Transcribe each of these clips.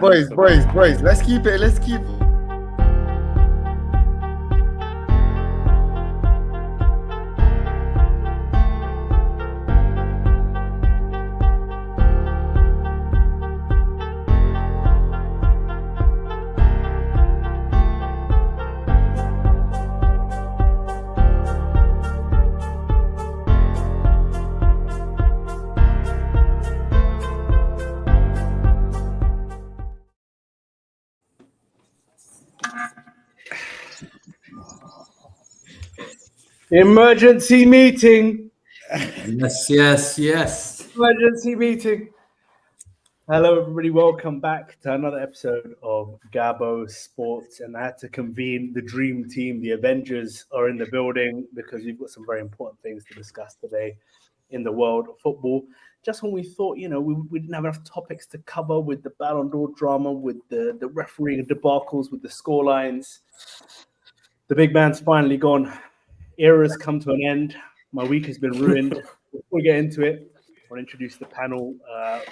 boys. Let's keep it. Emergency meeting. Yes. Emergency meeting. Hello, everybody. Welcome back to another episode of GABOS Sports. And I had to convene the dream team. The Avengers are in the building because we've got some very important things to discuss today in the world of football. Just when we thought, we didn't have enough topics to cover with the BALON d'Or drama, with the refereeing debacles, with the scorelines, the big man's finally gone. Era's come to an end. My week has been ruined. Before we get into it, I want to introduce the panel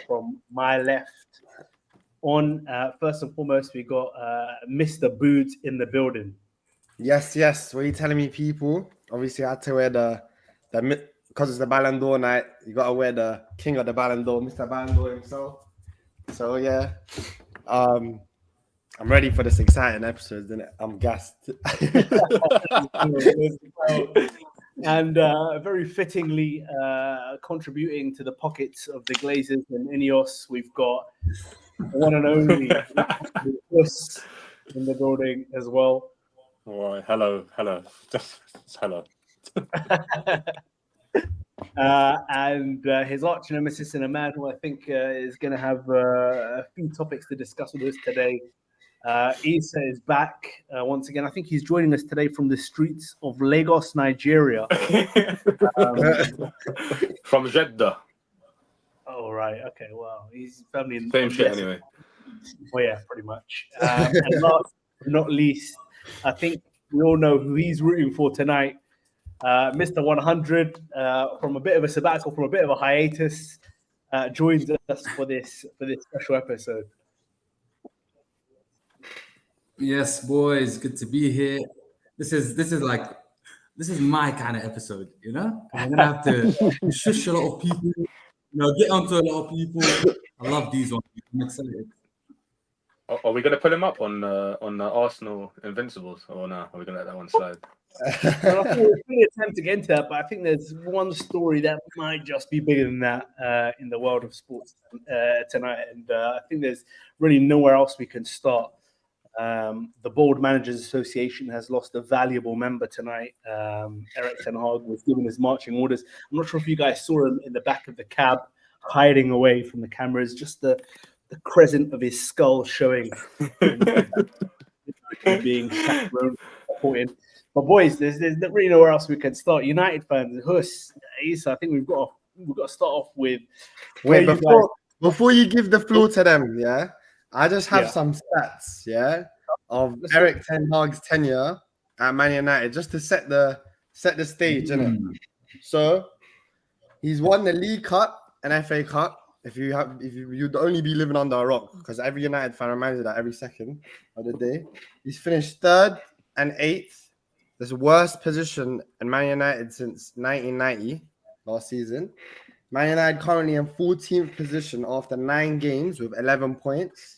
from my left. First and foremost, we got Mr. Boots in the building. Yes. What are you telling me, people? Obviously, I had to wear the because it's the Ballon d'Or night. You got to wear the king of the Ballon d'Or, Mr. Ballon d'Or himself. So yeah, I'm ready for this exciting episode, isn't it? I'm gassed. And very fittingly contributing to the pockets of the Glazers and Ineos, we've got the one and only Gus in the building as well. All right, hello. Hello. And his arch nemesis and a man who I think is going to have a few topics to discuss with us today. Issa is back once again. I think he's joining us today from the streets of Lagos, Nigeria. From Jeddah. Oh, right. Okay, well, he's family in Same shit anyway. Well, yeah, pretty much. And last but not least, I think we all know who he's rooting for tonight. Mr. 100, from a bit of a sabbatical, from a bit of a hiatus, joins us for this special episode. Yes, boys, good to be here. This is my kind of episode, I'm gonna have to shush a lot of people, get onto a lot of people. I love these ones. I'm excited. Are we gonna put him up on the Arsenal Invincibles or no? Are we gonna let that one slide? Well, I think we're really attempt to get into that, but I think there's one story that might just be bigger than that in the world of sports tonight, and I think there's really nowhere else we can start. The Board Managers Association has lost a valuable member tonight. Erik ten Hag was given his marching orders. I'm not sure if you guys saw him in the back of the cab, hiding away from the cameras, just the crescent of his skull showing. Being important. But boys, there's really nowhere else we can start. United fans, Hus, Issa, I think we've got to start off with. Wait, before you give the floor to them, yeah. I just have some stats, of Erik ten Hag's tenure at Man United, just to set the stage, innit? So he's won the League Cup and FA Cup. If you'd only be living under a rock, because every United fan reminds you that every second of the day. He's finished 3rd and 8th. That's the worst position in Man United since 1990, last season. Man United currently in 14th position after 9 games with 11 points.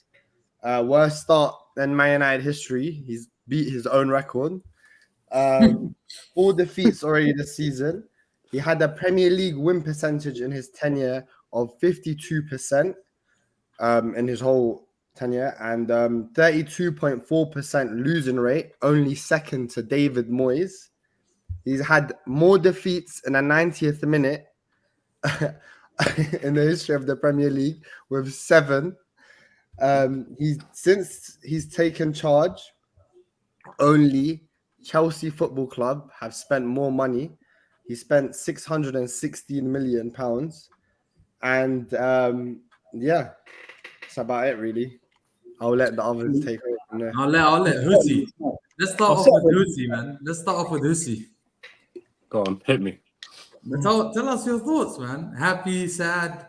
Worst start in Man United history. He's beat his own record. 4 defeats already this season. He had a Premier League win percentage in his tenure of 52% in his whole tenure, and 32.4% losing rate, only second to David Moyes. He's had more defeats in the 90th minute in the history of the Premier League with 7. Since he's taken charge, only Chelsea Football Club have spent more money. He spent £616 million, and that's about it really. I'll let the others take over from there. I'll let Hussey. Let's start off with Hussey, man. Let's start off with Hussey. Go on, hit me. Tell us your thoughts, man. Happy, sad.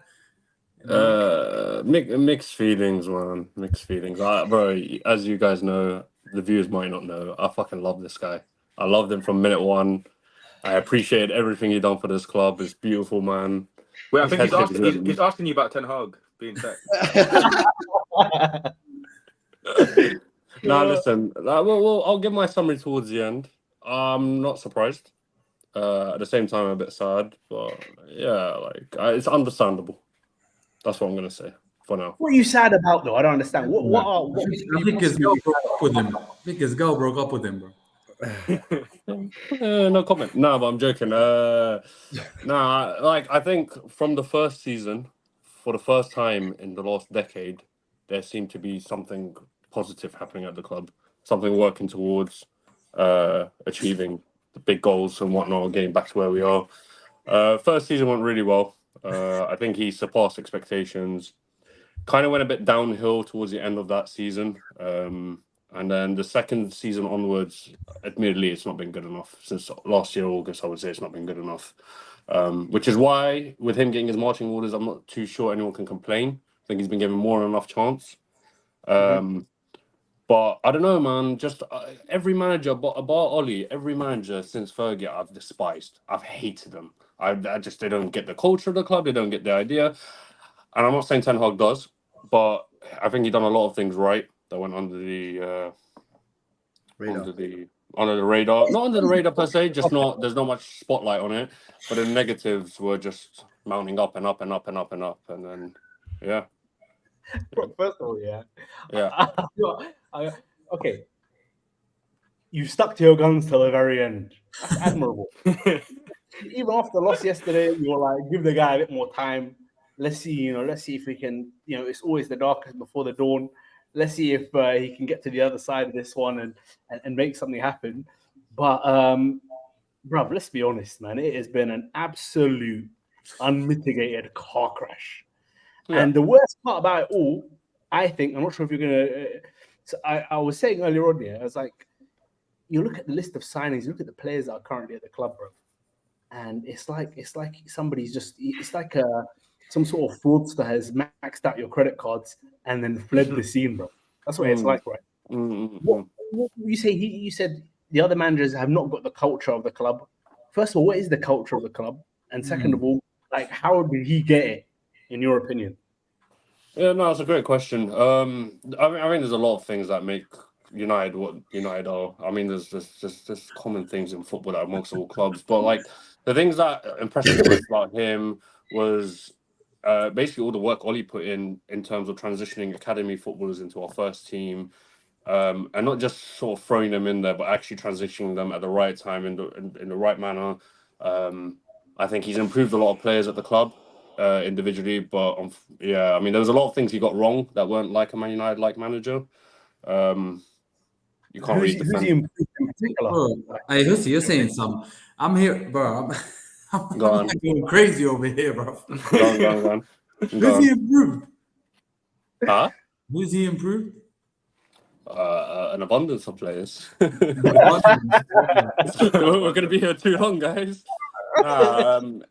Mixed feelings, man. Mixed feelings. Bro, as you guys know, the viewers might not know, I fucking love this guy. I loved him from minute one. I appreciate everything he done for this club. It's beautiful, man. Wait, I think he's asking you about Ten Hag being sacked. Now listen, I'll give my summary towards the end. I'm not surprised. At the same time, I'm a bit sad, but yeah, it's understandable. That's what I'm gonna say for now. What are you sad about, though? I don't understand. I think his girl broke up with him. I think his girl broke up with him, bro. No comment. No, but I'm joking. I think from the first season, for the first time in the last decade, there seemed to be something positive happening at the club, something working towards achieving the big goals and whatnot, getting back to where we are. First season went really well. I think he surpassed expectations. Kind of went a bit downhill towards the end of that season. And then the second season onwards, admittedly, it's not been good enough. Since last year, August, I would say it's not been good enough. Which is why, with him getting his marching orders, I'm not too sure anyone can complain. I think he's been given more than enough chance. But I don't know, man. Just every manager, bar Ollie, every manager since Fergie, I've despised. I've hated them. They don't get the culture of the club. They don't get the idea. And I'm not saying Ten Hag does, but I think he's done a lot of things right that went under the radar. Not under the radar per se, just not. There's not much spotlight on it. But the negatives were just mounting up and up and up and up and up, and then yeah. First of all, yeah. Okay. You stuck to your guns till the very end. That's admirable. Even after the loss yesterday, you were like, give the guy a bit more time. Let's see if we can, it's always the darkest before the dawn. Let's see if he can get to the other side of this one and make something happen. But, bruv, let's be honest, man. It has been an absolute unmitigated car crash. Yeah. And the worst part about it all, I think, I'm not sure if you're going to... So I was saying earlier on here, I was like, you look at the list of signings, you look at the players that are currently at the club, bro. And it's like somebody's just... It's like some sort of fraudster has maxed out your credit cards and then fled the scene, bro. That's what it's like, right? What you say? You said the other managers have not got the culture of the club. First of all, what is the culture of the club? And second of all, how did he get it, in your opinion? Yeah, no, that's a great question. I mean, there's a lot of things that make United what United are. I mean, there's common things in football that amongst all clubs, but the things that impressed me most about him was basically all the work Ollie put in terms of transitioning academy footballers into our first team, and not just sort of throwing them in there, but actually transitioning them at the right time in the right manner. I think he's improved a lot of players at the club individually, but I mean, there was a lot of things he got wrong that weren't like a Man United like manager. You can't really defend. In particular? Hey, Hussey, you're saying something. I'm here, bro. I'm going crazy over here, bro. Go on. Who's he improved? Huh? Who's he improved? An abundance of players. We're going to be here too long, guys.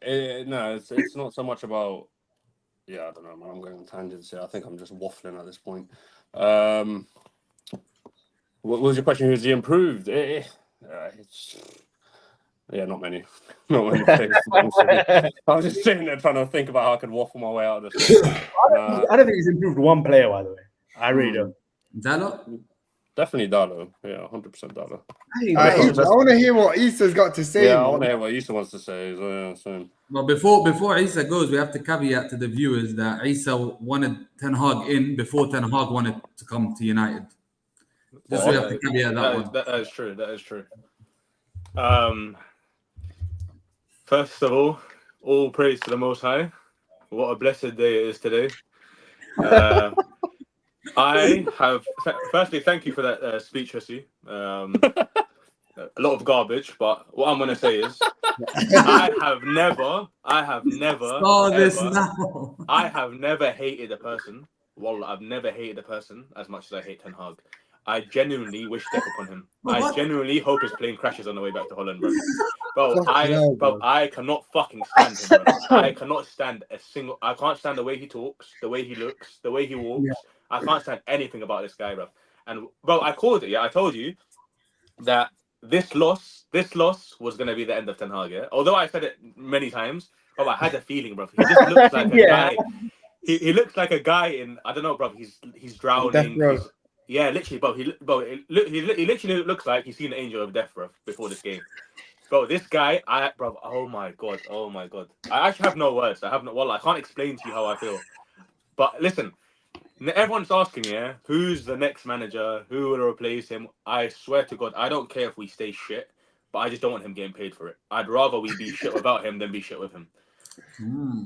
It's not so much about. Yeah, I don't know, man. I'm going on tangents here. I think I'm just waffling at this point. What was your question? Who's he improved? Not many. Not many players. I was just sitting there trying to think about how I could waffle my way out of this. I don't think he's improved one player, by the way. I really don't. Dalot? Definitely Dalot. Yeah, 100% Dalot. I want to hear what Issa's got to say. Yeah, I want to hear what Issa wants to say. Well, before Issa goes, we have to caveat to the viewers that Issa wanted Ten Hag in before Ten Hag wanted to come to United. Just we have to caveat that one. That is true. That is true. First of all praise to the Most High. What a blessed day it is today. I have firstly, thank you for that speech, Hussey. A lot of garbage, but what I'm gonna say is, I have never hated a person. Well, I've never hated a person as much as I hate Ten Hag. I genuinely wish death upon him. I genuinely hope his plane crashes on the way back to Holland, bro. Bro, I cannot fucking stand him, bro. I cannot stand I can't stand the way he talks, the way he looks, the way he walks. Yeah. I can't stand anything about this guy, bro. And bro, I called it, yeah. I told you that this loss was gonna be the end of Ten Hag, yeah. Although I said it many times, bro, I had a feeling, bro. He just looks like a guy. He looks like a guy in, I don't know, bro. He's drowning. Yeah, literally, bro. He literally looks like he's seen the angel of death, bro, before this game. Bro, this guy, bro, oh my god. I actually have no words. I can't explain to you how I feel. But listen, everyone's asking, yeah, who's the next manager? Who will replace him? I swear to God, I don't care if we stay shit, but I just don't want him getting paid for it. I'd rather we be shit without him than be shit with him.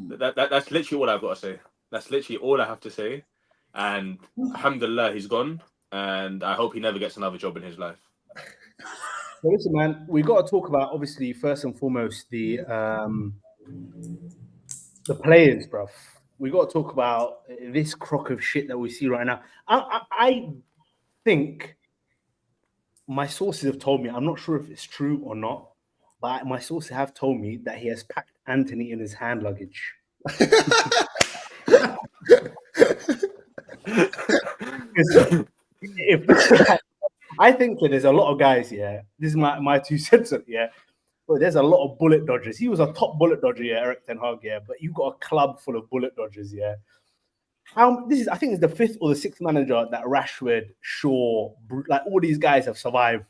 That's literally all I've got to say. That's literally all I have to say. And alhamdulillah, he's gone. And I hope he never gets another job in his life. So listen, man, we got to talk about, obviously, first and foremost, the players, bruv. We got to talk about this crock of shit that we see right now. I think my sources have told me, I'm not sure if it's true or not, but my sources have told me that he has packed Anthony in his hand luggage. I think that there's a lot of guys, yeah. This is my 2 cents, yeah. But there's a lot of bullet dodgers. He was a top bullet dodger, yeah, Erik ten Hag, yeah. But you've got a club full of bullet dodgers, yeah. I think it's the 5th or the 6th manager that Rashford, Shaw, like all these guys have survived.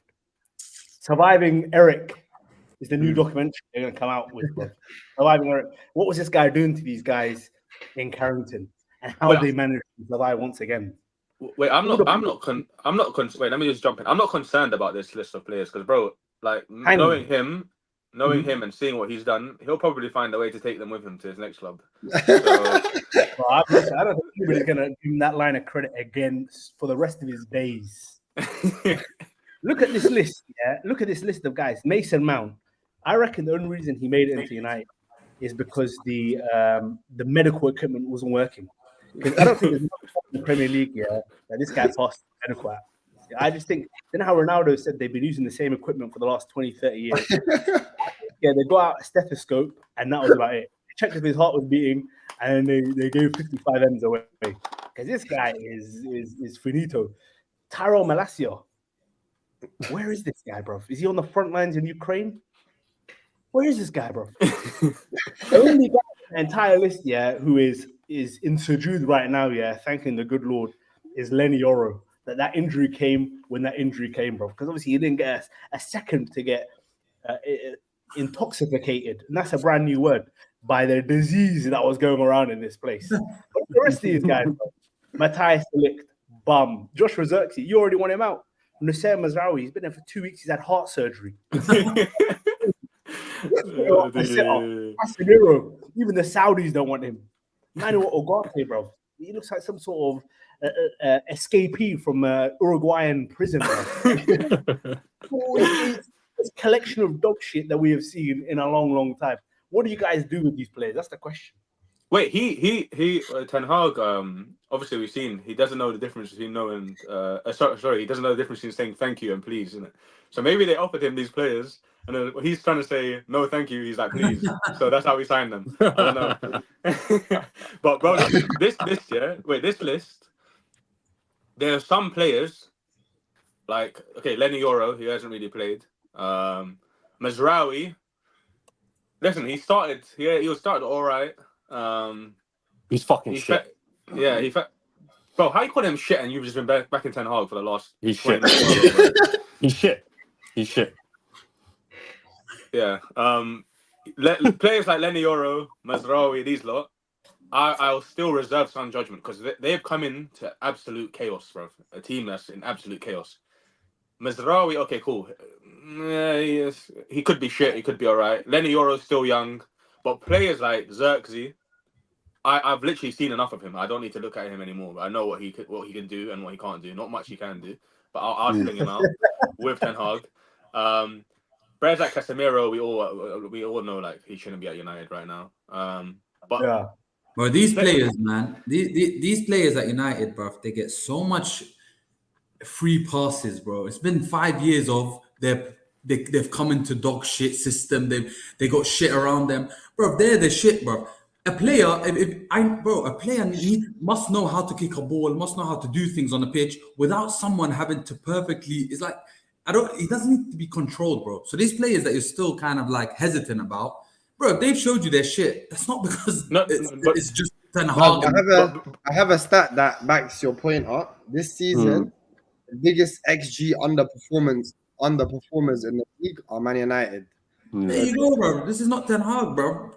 Surviving Eric is the new documentary they're going to come out with. Surviving Eric. What was this guy doing to these guys in Carrington, and how they managed to survive once again? Wait, wait, let me just jump in. I'm not concerned about this list of players because, bro, like knowing him and seeing what he's done, he'll probably find a way to take them with him to his next club. So... Well, I don't think anybody's going to give him that line of credit again for the rest of his days. Look at this list, yeah. Look at this list of guys. Mason Mount. I reckon the only reason he made it into United is because the medical equipment wasn't working. Because I don't think there's in the Premier League, yeah, that this guy passed the medical app. I just think, you know how Ronaldo said they've been using the same equipment for the last 20, 30 years? Yeah, they got out a stethoscope, and that was about it. They checked if his heart was beating, and they gave 55 M's away. Because this guy is finito. Tyrell Malacia. Where is this guy, bro? Is he on the front lines in Ukraine? Where is this guy, bro? The only guy in the entire list, yeah, who is in sujood right now, yeah, thanking the good Lord, is Lenny Yoro. That injury came when that injury came, bro. Because obviously he didn't get a second to get intoxicated, and that's a brand new word, by the disease that was going around in this place. But the rest of these guys, bro, Matthias de Ligt, bum. Joshua Zirkzee, you already want him out. Nusayr Mazraoui, he's been there for 2 weeks. He's had heart surgery. Casemiro, even the Saudis don't want him. Manuel Ugarte, bro. He looks like some sort of escapee from Uruguayan prison. This collection of dog shit that we have seen in a long, long time. What do you guys do with these players? That's the question. Wait, he Ten Hag, obviously we've seen he doesn't know the difference between no and he doesn't know the difference between saying thank you and please, isn't it? So maybe they offered him these players and then he's trying to say no thank you, he's like please. So that's how we signed them. I don't know. But bro, this list, there are some players like Lenny Yoro, he hasn't really played. Mazraoui, listen, he started all right. He's fucking shit. Bro, how you call him shit and you've just been back in Ten Hag for the last... He's shit. He's shit. Yeah. Players like Lenny Yoro, Mazraoui, these lot, I'll still reserve some judgment because they've come into absolute chaos, bro. A team that's in absolute chaos. Mazraoui, okay, cool. He could be shit. He could be all right. Lenny Yoro's still young. But players like Zirkzee, I've literally seen enough of him. I don't need to look at him anymore. I know what he can do and what he can't do. Not much he can do, but I'll sling him out with Ten Hag. Players like Casemiro, we all know like he shouldn't be at United right now. But yeah, bro, these players, man, these players at United, bro, they get so much free passes, bro. It's been 5 years of they're they've come into dog shit system. They got shit around them, bro. They're the shit, bro. A player, must know how to kick a ball, must know how to do things on the pitch without someone having to perfectly. It's like he doesn't need to be controlled, bro. So these players that you're still kind of like hesitant about, bro, they've showed you their shit. That's not because it's just Ten Hag. I have a stat that backs your point up. This season, the biggest XG underperformers in the league are Man United. There you go, bro. This is not Ten Hag, bro.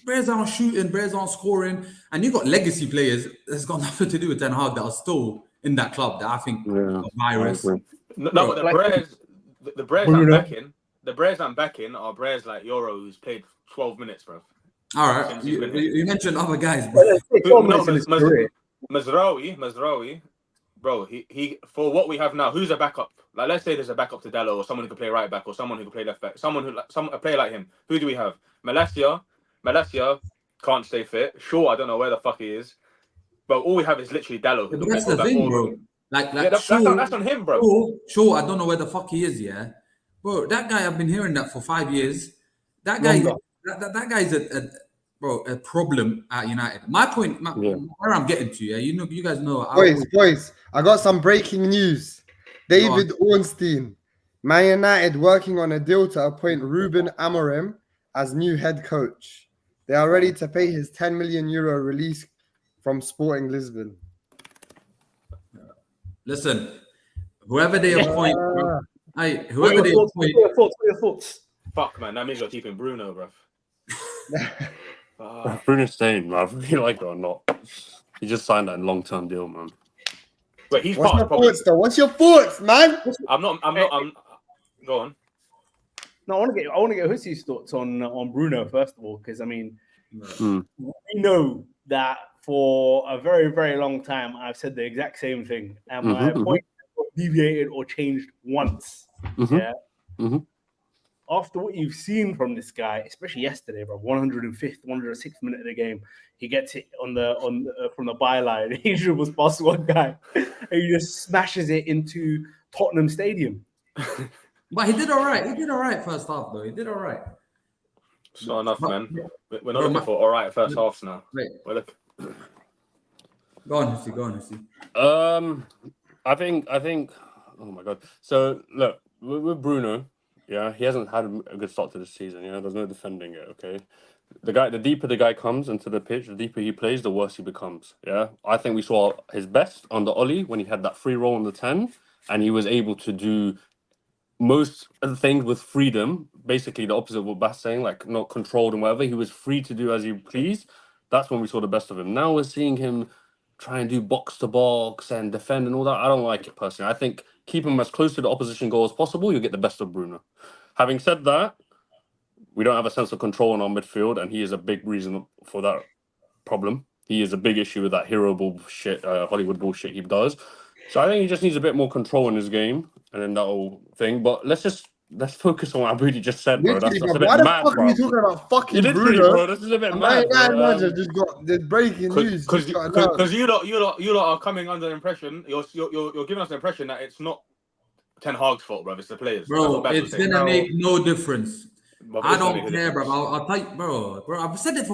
Bears aren't shooting, Bears aren't scoring, and you got legacy players that's got nothing to do with Ten Hag that are still in that club that I think are virus. But the Bears I'm backing. The Bears I'm backing are Bears like Euro who's played 12 minutes, bro. All right, you mentioned other guys, bro. Mazraoui, bro. He for what we have now. Who's a backup? Like, let's say there's a backup to Dallo, or someone who can play right back, or someone who can play left back. A player like him. Who do we have? Malacia can't stay fit. Sure, I don't know where the fuck he is, but all we have is literally Dallo. But that's the thing, bro. That's on him, bro. Sure, I don't know where the fuck he is, yeah, bro. That guy, I've been hearing that for 5 years. That guy, that guy's a problem at United. My point, where I'm getting to, yeah, you guys know. Boys, I got some breaking news. David Ornstein, Man United working on a deal to appoint Ruben Amorim as new head coach. They are ready to pay his €10 million release from Sporting Lisbon. Listen, whoever they appoint, What are your thoughts? Fuck, man, that means you're keeping Bruno, bro. Bruno's staying, man. I really like it or not. He just signed that long-term deal, man. But he's What's your thoughts, though? What's your thoughts, man? I'm not. Go on. No, I want to get Hussey's thoughts on Bruno first of all, because I mean, we know that for a very, very long time I've said the exact same thing, and my point deviated or changed once. Yeah. After what you've seen from this guy, especially yesterday, bro, 105th, 106th minute of the game, he gets it from the byline. He dribbles past one guy, and he just smashes it into Tottenham Stadium. But he did all right. He did all right first half, though. He did all right. It's not enough, man. We're not looking for all right first halves now. Wait. Go on, Hussey. I think. Oh my god. So look, with Bruno. Yeah, he hasn't had a good start to this season. You know, there's no defending it. Okay, the deeper the guy comes into the pitch, the deeper he plays, the worse he becomes. Yeah, I think we saw his best on the Ollie when he had that free roll on the 10, and he was able to do most of the things with freedom. Basically, the opposite of what Bass saying, like not controlled and whatever. He was free to do as he pleased. That's when we saw the best of him. Now we're seeing him try and do box to box and defend and all that. I don't like it personally. I think keep him as close to the opposition goal as possible. You'll get the best of Bruno. Having said that, we don't have a sense of control in our midfield, and he is a big reason for that problem. He is a big issue with that hero bullshit, Hollywood bullshit he does. So I think he just needs a bit more control in his game, and then that whole thing. But let's focus on what Abudi just said, bro. That's a bit why the mad, fuck bro. are you talking about fucking Bruno? Bro. This is a bit mad, bro. Just got the breaking news. Because you lot are coming under the impression. You're giving us the impression that it's not Ten Hag's fault, bro. It's the players. Bro, it's gonna make no difference. I don't care, bro. I'll tell you, bro. I've said it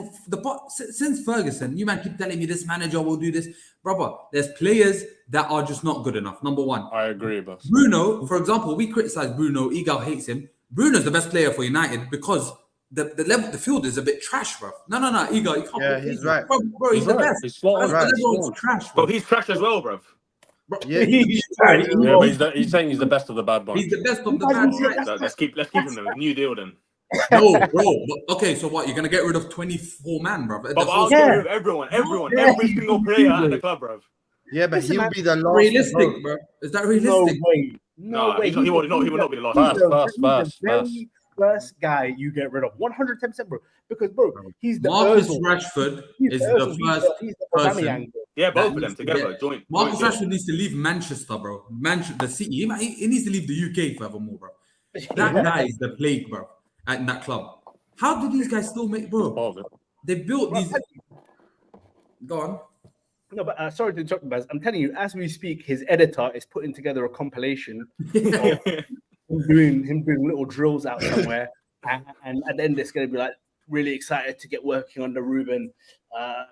since Ferguson. You man keep telling me this manager will do this, brother. There's players that are just not good enough. Number one, I agree, boss. Bruno, for example, we criticize Bruno. Egal hates him. Bruno's the best player for United because the field is a bit trash, bro. No, Egal, you can't. Yeah, he's right. Bro, he's the best. He's right. Trash, bro. But he's trash as well, bro. Yeah, but he's saying he's the best of the bad bunch. He's the best of the bad. So let's keep him there. New deal then. No, bro. Okay, so what? You're gonna get rid of 24 man, bro? But I'll get rid of everyone, every single player at the club, bro. Yeah, but he'll be the last. Realistic, bro. Is that realistic? No way. He will not be the last. Fast. First guy you get rid of 110%, bro. Because, bro, he's the Marcus Rashford is the first person. Yeah, both of them together, joint. Marcus Rashford needs to leave Manchester, bro. The city. He needs to leave the UK furthermore, bro. That guy is the plague, bro, in that club. How do these guys still make, bro? They built these. Go on. No, but sorry to interrupt, Baz. I'm telling you, as we speak, his editor is putting together a compilation of him doing little drills out somewhere, and at the end it's going to be like really excited to get working under Ruben,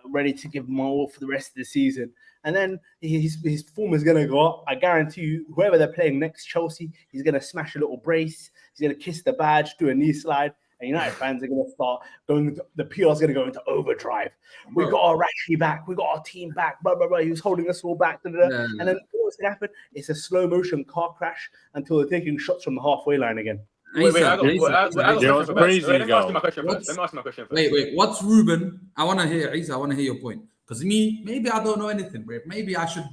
ready to give him all for the rest of the season. And then his form is going to go up. I guarantee you, whoever they're playing next, Chelsea, he's going to smash a little brace. He's going to kiss the badge, do a knee slide. And United fans are going to start going, the PR is going to go into overdrive. We got our Rashie back. We got our team back. Blah, blah, blah. He was holding us all back. Blah, blah, blah. And then what's going to happen? It's a slow motion car crash until they're taking shots from the halfway line again. Wait, let me ask my question first. Wait, what's Ruben? I want to hear, Isa, I want to hear your point. Because maybe I don't know anything, bro. Maybe I should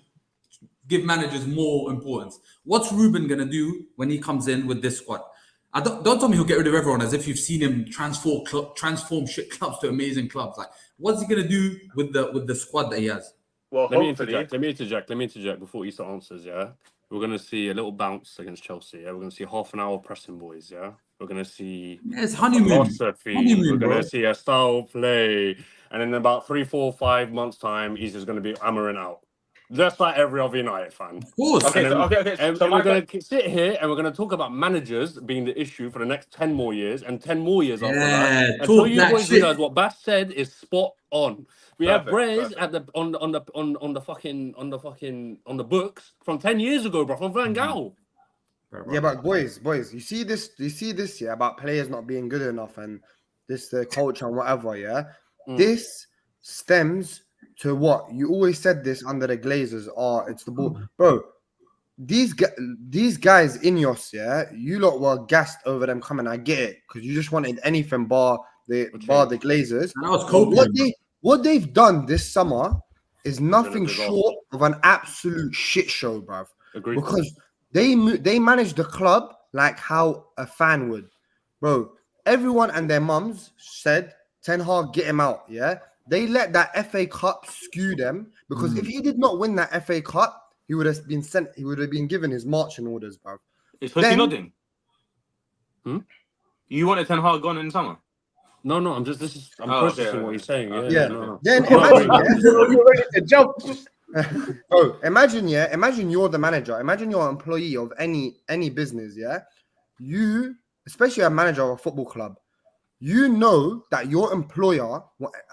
give managers more importance. What's Ruben going to do when he comes in with this squad? Don't tell me he'll get rid of everyone as if you've seen him transform shit clubs to amazing clubs. Like, what's he going to do with the squad that he has? Well, let me interject before Issa answers, yeah? We're going to see a little bounce against Chelsea, yeah? We're going to see half an hour pressing boys, yeah? We're going to see... It's honeymoon. We're going to see a style play. And in about 3, 4, 5 months' time, he's just going to be hammering out. Just like every other United fan. Of course. Okay. And we're going to sit here and we're going to talk about managers being the issue for the next 10 more years and 10 more years after that. And so you boys realize what Bass said is spot on. We have Brez at on the books from 10 years ago, bro, from Van Gaal. Yeah, but boys, you see this, yeah, about players not being good enough and this the culture and whatever, yeah. This stems to what you always said. This under the Glazers it's the ball, bro. These guys in Ineos, yeah, you lot were gassed over them coming. I get it because you just wanted anything bar the Glazers. That was cold. What they've done this summer is nothing short of an absolute shit show, bruv. Agreed. Because they manage the club like how a fan would, bro. Everyone and their mums said, Ten Hag, get him out, yeah? They let that FA Cup skew them because if he did not win that FA Cup, he would have been sent. He would have been given his marching orders, bro. Is Hussey nodding? You wanted Ten Hag gone in summer? No, I'm processing what he's saying. Yeah. No. Then imagine, you're ready to jump. Bro, imagine you're the manager. Imagine you're an employee of any business, yeah? You, especially a manager of a football club, you know that your employer,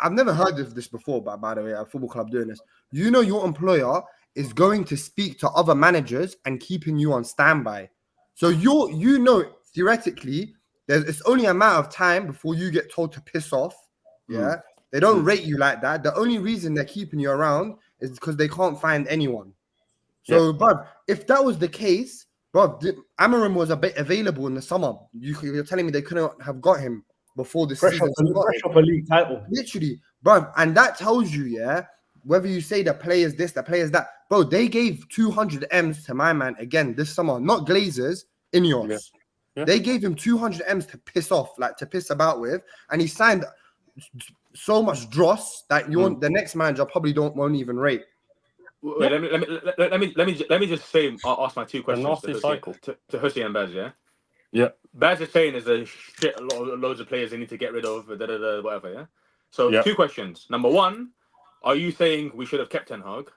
I've never heard of this before, but by the way, a football club doing this, you know your employer is going to speak to other managers and keeping you on standby. So you know, theoretically, it's only a matter of time before you get told to piss off. Yeah. They don't rate you like that. The only reason they're keeping you around is because they can't find anyone. So, bruv, if that was the case, bruv, Amarim was a bit available in the summer. You're telling me they couldn't have got him before the season started. Fresh off a league title. Literally, bruv. And that tells you, yeah, whether you say the players this, the players that, bro, they gave 200 M's to my man again this summer, not Glazers, Ineos. Yeah. They gave him 200 M's to piss off, like to piss about with, and he signed so much dross that the next manager probably won't even rate. Wait, let me just say, I'll ask my two questions to Hussey and Baz, yeah? Yeah. Baz is saying there's loads of players they need to get rid of, whatever, yeah? So 2 questions. Number 1, are you saying we should have kept Ten Hag?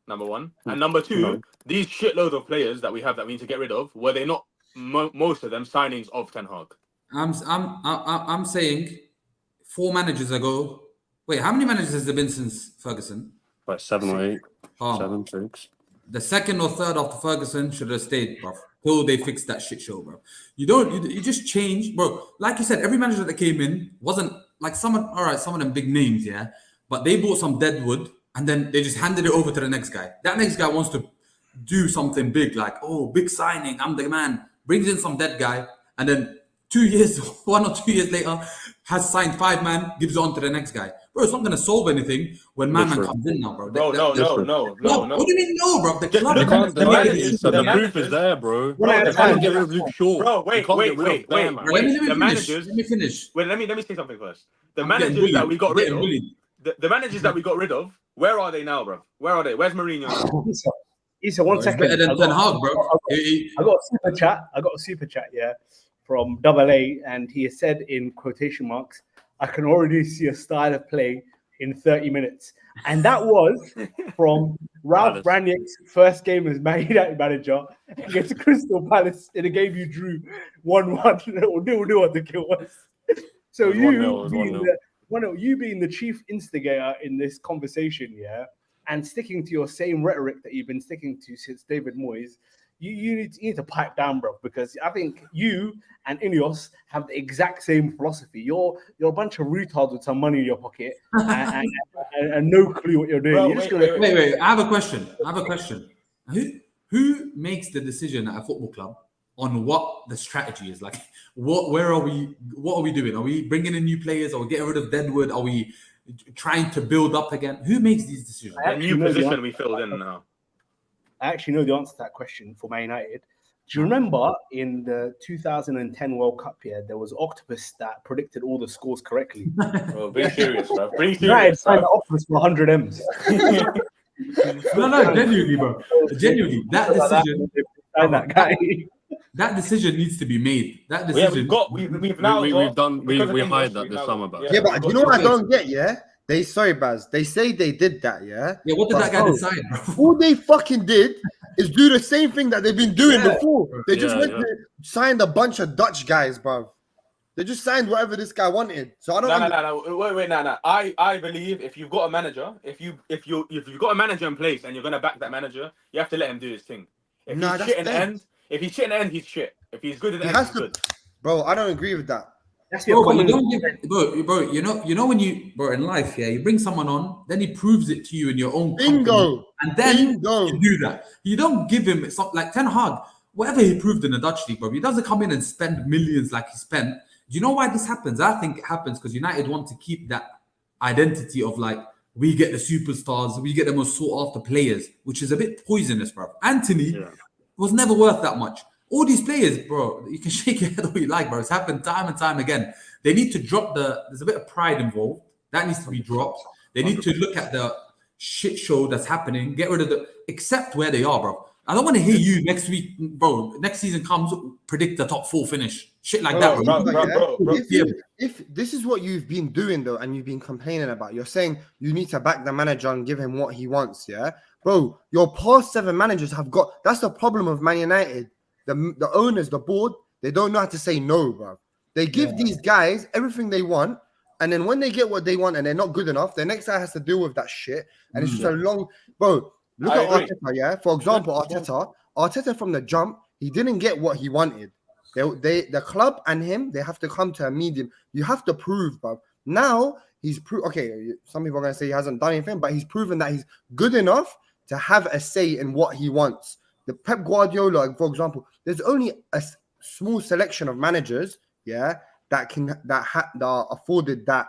Number 1. And number 2, these shitloads of players that we have that we need to get rid of, were they not most of them signings of Ten Hag? I'm saying 4 managers ago. Wait, how many managers has there been since Ferguson? Like 7 or 8. 7, 6. The second or third after Ferguson should have stayed, bro. Till they fixed that shit show, bro. You just change, bro. Like you said, every manager that came in wasn't like some of them big names, yeah. But they bought some deadwood and then they just handed it over to the next guy. That next guy wants to do something big, like, oh, big signing, I'm the man. Brings in some dead guy, and then 1 or 2 years later, has signed 5 man, gives it on to the next guy. Bro, it's not going to solve anything when man comes in now, bro. No. What do you mean no, bro? The proof is there, bro. They can't get rid of Luke Shaw. Bro, wait. Let me finish. Wait, let me say something first. The managers that we got rid of, the managers that we got rid of, where are they now, bro? Where are they? Where's Mourinho? Isa, 1 second. Better than Ten Hag, bro. I got a super chat, yeah, from AA, and he has said in quotation marks, I can already see a style of play in 30 minutes. And that was from Ralph Rangnick's first game as Man United manager against Crystal Palace in a game you drew 1-1 or 0-0, I think it was. So you being the chief instigator in this conversation, yeah, and sticking to your same rhetoric that you've been sticking to since David Moyes, you need to pipe down, bro, because I think you and Ineos have the exact same philosophy. You're a bunch of retards with some money in your pocket and no clue what you're doing. Bro, wait. I have a question. Who makes the decision at a football club on what the strategy is? Like, what are we doing? Are we bringing in new players? Are we getting rid of Deadwood? Are we trying to build up again? Who makes these decisions? A new position we filled in now. I actually know the answer to that question for Man United. Do you remember in the 2010 World Cup year, there was Octopus that predicted all the scores correctly? Bro, be serious, bro. Be serious. United signed the Octopus for 100 M's. No, genuinely, bro. Genuinely, that decision. That guy. That decision needs to be made. That decision. We've hired that this summer, but yeah, but you know what I don't get, yeah? They say they did that, yeah? Yeah, what did that guy decide, bro? All they fucking did is do the same thing that they've been doing before. They just signed a bunch of Dutch guys, bro. They just signed whatever this guy wanted. So I don't No. I believe if you've got a manager, if you've got a manager in place and you're gonna back that manager, you have to let him do his thing. If he's shit in the end, he's shit. If he's good in the end, he's good. Bro, I don't agree with that. Bro, you don't give it, bro. You know when you, bro, in life, yeah, you bring someone on, then he proves it to you in your own company, and then you do that. You don't give him something like Ten Hag, whatever he proved in the Dutch league, bro. He doesn't come in and spend millions like he spent. Do you know why this happens? I think it happens because United want to keep that identity of like, we get the superstars, we get the most sought after players, which is a bit poisonous, bro. Anthony was never worth that much. All these players, bro, you can shake your head all you like, bro. It's happened time and time again. They need to drop there's a bit of pride involved. That needs to be dropped. They need to look at the shit show that's happening, get rid of accept where they are, bro. I don't want to hear you next week, bro. Next season comes, predict the top 4 finish. Shit like that, bro. If this is what you've been doing, though, and you've been complaining about, you're saying you need to back the manager and give him what he wants, yeah? Bro, your past 7 managers have got... That's the problem of Man United. The owners, the board, they don't know how to say no, bro. They give these guys everything they want, and then when they get what they want and they're not good enough, the next guy has to deal with that shit. And it's just a long... Bro, look at Arteta, yeah? For example, Arteta from the jump, he didn't get what he wanted. The club and him, they have to come to a medium. You have to prove, bro. Now, he's proved... Okay, some people are going to say he hasn't done anything, but he's proven that he's good enough to have a say in what he wants. The Pep Guardiola, for example, there's only a small selection of managers, yeah, that are afforded that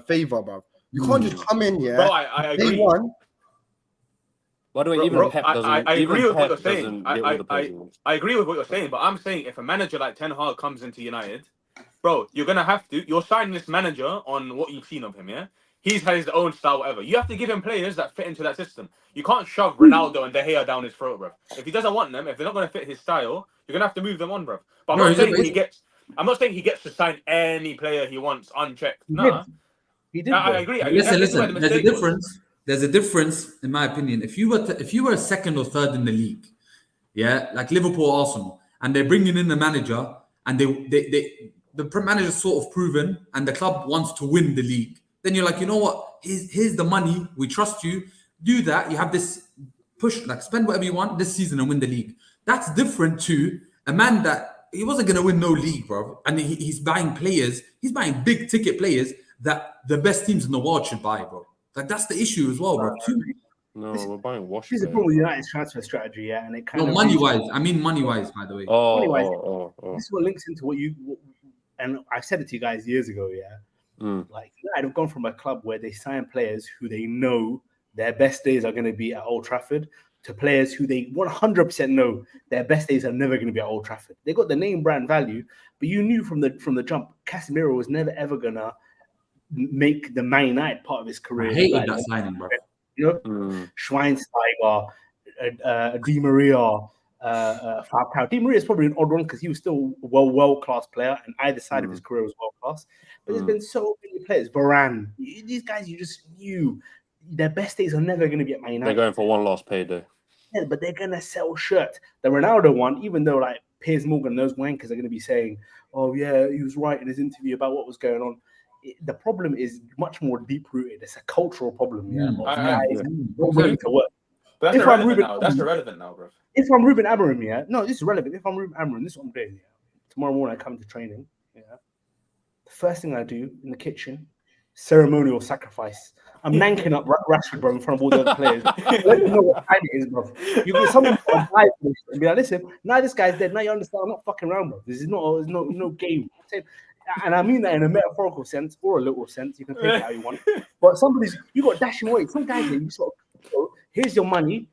favor, bro. You can't just come in, yeah. Bro, I agree. Why do we even Pep doesn't? I agree with what you're saying. I agree with what you're saying, but I'm saying if a manager like Ten Hag comes into United, bro, you're signing this manager on what you've seen of him, yeah. He's had his own style, whatever. You have to give him players that fit into that system. You can't shove Ronaldo and De Gea down his throat, bro. If he doesn't want them, if they're not going to fit his style, you're going to have to move them on, bro. But I'm not saying he gets to sign any player he wants unchecked. Nah. He did. I agree. Listen. There's a difference. There's a difference, in my opinion. If you were a second or third in the league, yeah, like Liverpool, Arsenal, and they're bringing in the manager, and the manager's sort of proven, and the club wants to win the league. Then you're like, you know what? Here's the money. We trust you. Do that. You have this push, like spend whatever you want this season and win the league. That's different to a man that he wasn't going to win no league, bro. And he's buying players. He's buying big ticket players that the best teams in the world should buy, bro. Like that's the issue as well, bro. No, we're buying wash. This is the problem with United's transfer strategy, yeah, and it kind of money-wise. I mean money-wise, by the way. This is what links into what and I said it to you guys years ago, yeah. Like United have gone from a club where they sign players who they know their best days are going to be at Old Trafford to players who they 100% know their best days are never going to be at Old Trafford. They got the name brand value, but you knew from the jump, Casemiro was never ever gonna make the Man United part of his career. I hated that signing, bro. You know, Schweinsteiger, Di Maria, Falcao. Di Maria is probably an odd one because he was still a world-class player, and either side of his career was world-class. But there's been so many players. Varane, these guys you just knew their best days are never going to be at Man United. They're going for one last payday. Yeah, but they're going to sell shirts. The Ronaldo one, even though like Piers Morgan, those wankers are going to be saying, oh yeah, he was right in his interview about what was going on. The problem is much more deep-rooted. It's a cultural problem. Yeah, guys not willing to work. But that's irrelevant now. That's irrelevant now, bro. If I'm Ruben Amorim, yeah, no, this is relevant. If I'm Ruben Amorim, this is what I'm doing. Yeah, tomorrow morning I come to training. Yeah, the first thing I do in the kitchen, ceremonial sacrifice. I'm nanking up Rashford, bro, in front of all the other players. Let them know what time it is, bro. You get someone and be like, listen, now this guy's dead. Now you understand. I'm not fucking around, bro. This is not no game. And I mean that in a metaphorical sense or a literal sense. You can take it how you want. But you got dashing away. Some guys, you sort of, here's your money.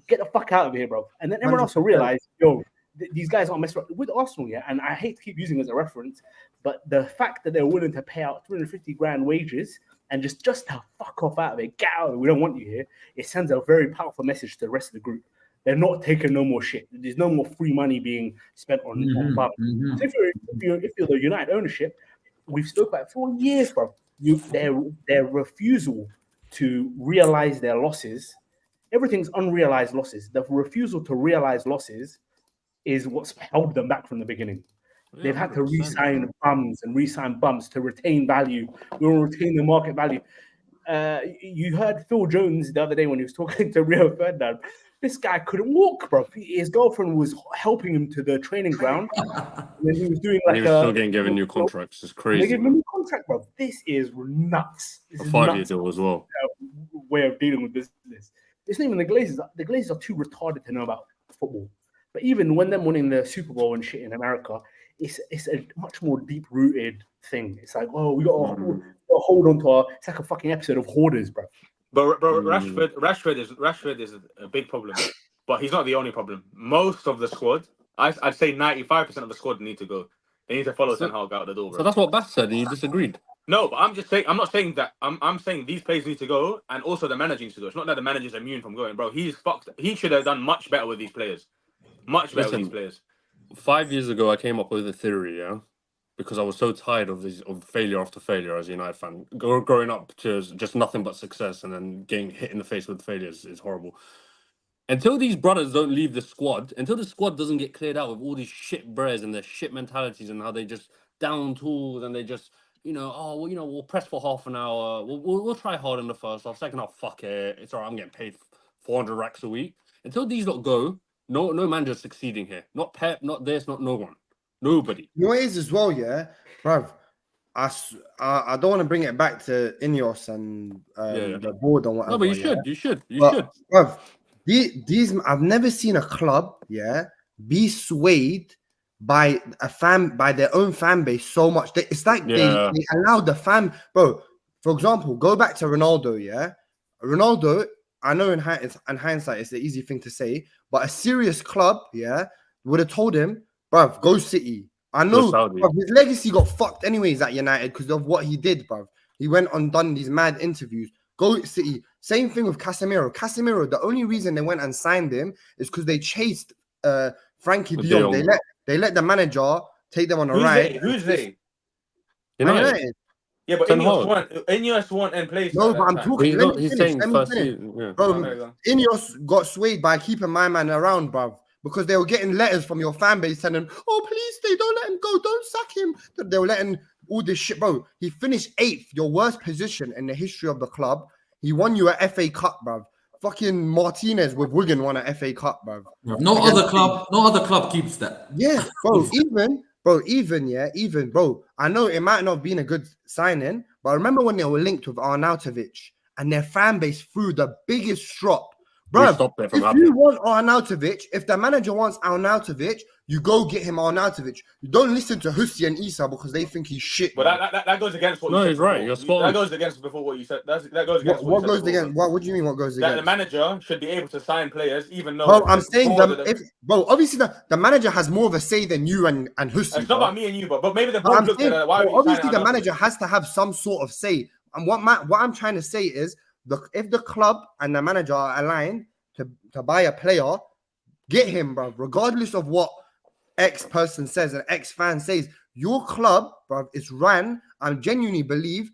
Get the fuck out of here, bro. And then everyone else will realize, these guys aren't messing with Arsenal, yeah. And I hate to keep using it as a reference, but the fact that they're willing to pay out 350 grand wages and just to fuck off out of it, get out of it, we don't want you here, it sends a very powerful message to the rest of the group. They're not taking no more shit. There's no more free money being spent on bum. So if you're the United ownership, we've spoken about it for years, bro. Their refusal to realize their losses. Everything's unrealized losses. The refusal to realize losses is what's held them back from the beginning. Yeah, they've had to re-sign bums to retain value. We will retain the market value. You heard Phil Jones the other day when he was talking to Rio Ferdinand. This guy couldn't walk, bro. His girlfriend was helping him to the training ground. When he was doing he was still getting given new contracts. It's crazy. They gave him a new contract, bro. This is nuts. A 5-year deal as well. Way of dealing with business. It's not even the Glazers. The Glazers are too retarded to know about football. But even when they're winning the Super Bowl and shit in America, it's a much more deep-rooted thing. It's like, oh, we got to hold on to it's like a fucking episode of Hoarders, bro. But Rashford is a big problem. But he's not the only problem. Most of the squad, I'd say 95% of the squad need to go. They need to follow Ten Hag out the door, bro. So that's what Bass said, and you disagreed. No, but I'm just saying. I'm not saying that. I'm saying these players need to go, and also the manager needs to go. It's not that the manager's immune from going, bro. He's fucked. He should have done much better with these players. Much better with these players. 5 years ago, I came up with a theory, yeah, because I was so tired of failure after failure as a United fan. Growing up to just nothing but success, and then getting hit in the face with failures is horrible. Until these brothers don't leave the squad, until the squad doesn't get cleared out with all these shit bres and their shit mentalities and how they just down tools and they just, we'll press for half an hour. We'll try hard in the first half. Second half, fuck it. It's all right. I'm getting paid 400 racks a week. Until these lot go, no manager's succeeding here. Not Pep, not this, not no one. Nobody. You know what it is as well, yeah? Bruv, I don't want to bring it back to Ineos and the board and whatever. No, but you should. Bruv, these I've never seen a club, be swayed by their own fan base so much. It's like they allow the fan, bro. For example, go back to Ronaldo, Ronaldo, I know in hindsight it's the easy thing to say, but a serious club, would have told him, bruv, go City. I know bruv, his legacy got fucked anyways at United because of what he did, bruv. He went on done these mad interviews. Go City. Same thing with Casemiro. Casemiro, the only reason they went and signed him is because they chased Frankie de Jong. They let the manager take them on a ride. Who's they? United. Yeah, but Ineos won and plays. No, but I'm talking. He's saying first season. Yeah. Bro, Ineos got swayed by keeping my man around, bruv. Because they were getting letters from your fan base telling them, oh, please stay, don't let him go, don't sack him. They were letting all this shit, bro. He finished 8th, your worst position in the history of the club. He won you a FA Cup, bruv. Fucking Martinez with Wigan won a FA Cup, bruv. No other club keeps that. Yeah, bro. Even, bro. I know it might not have been a good signing, but I remember when they were linked with Arnautovic and their fan base threw the biggest strop. Bro, if you want Arnautovic, if the manager wants Arnautovic, you go get him Arnautovic. You don't listen to Hussey and Issa because they think he's shit. But that goes against what you said. No, he's right. You're spot on. That goes against before what you said. That goes against what goes against. What do you mean? What goes against? That the manager should be able to sign players, even though. Bro, I'm saying obviously the manager has more of a say than you and Hussey. It's not about me and you, but maybe the board looked at it. Obviously, the manager has to have some sort of say. And what I'm trying to say is, if the club and the manager are aligned to buy a player, Get him, bro. Regardless of what X person says and X fan says, your club, bro, is ran. I genuinely believe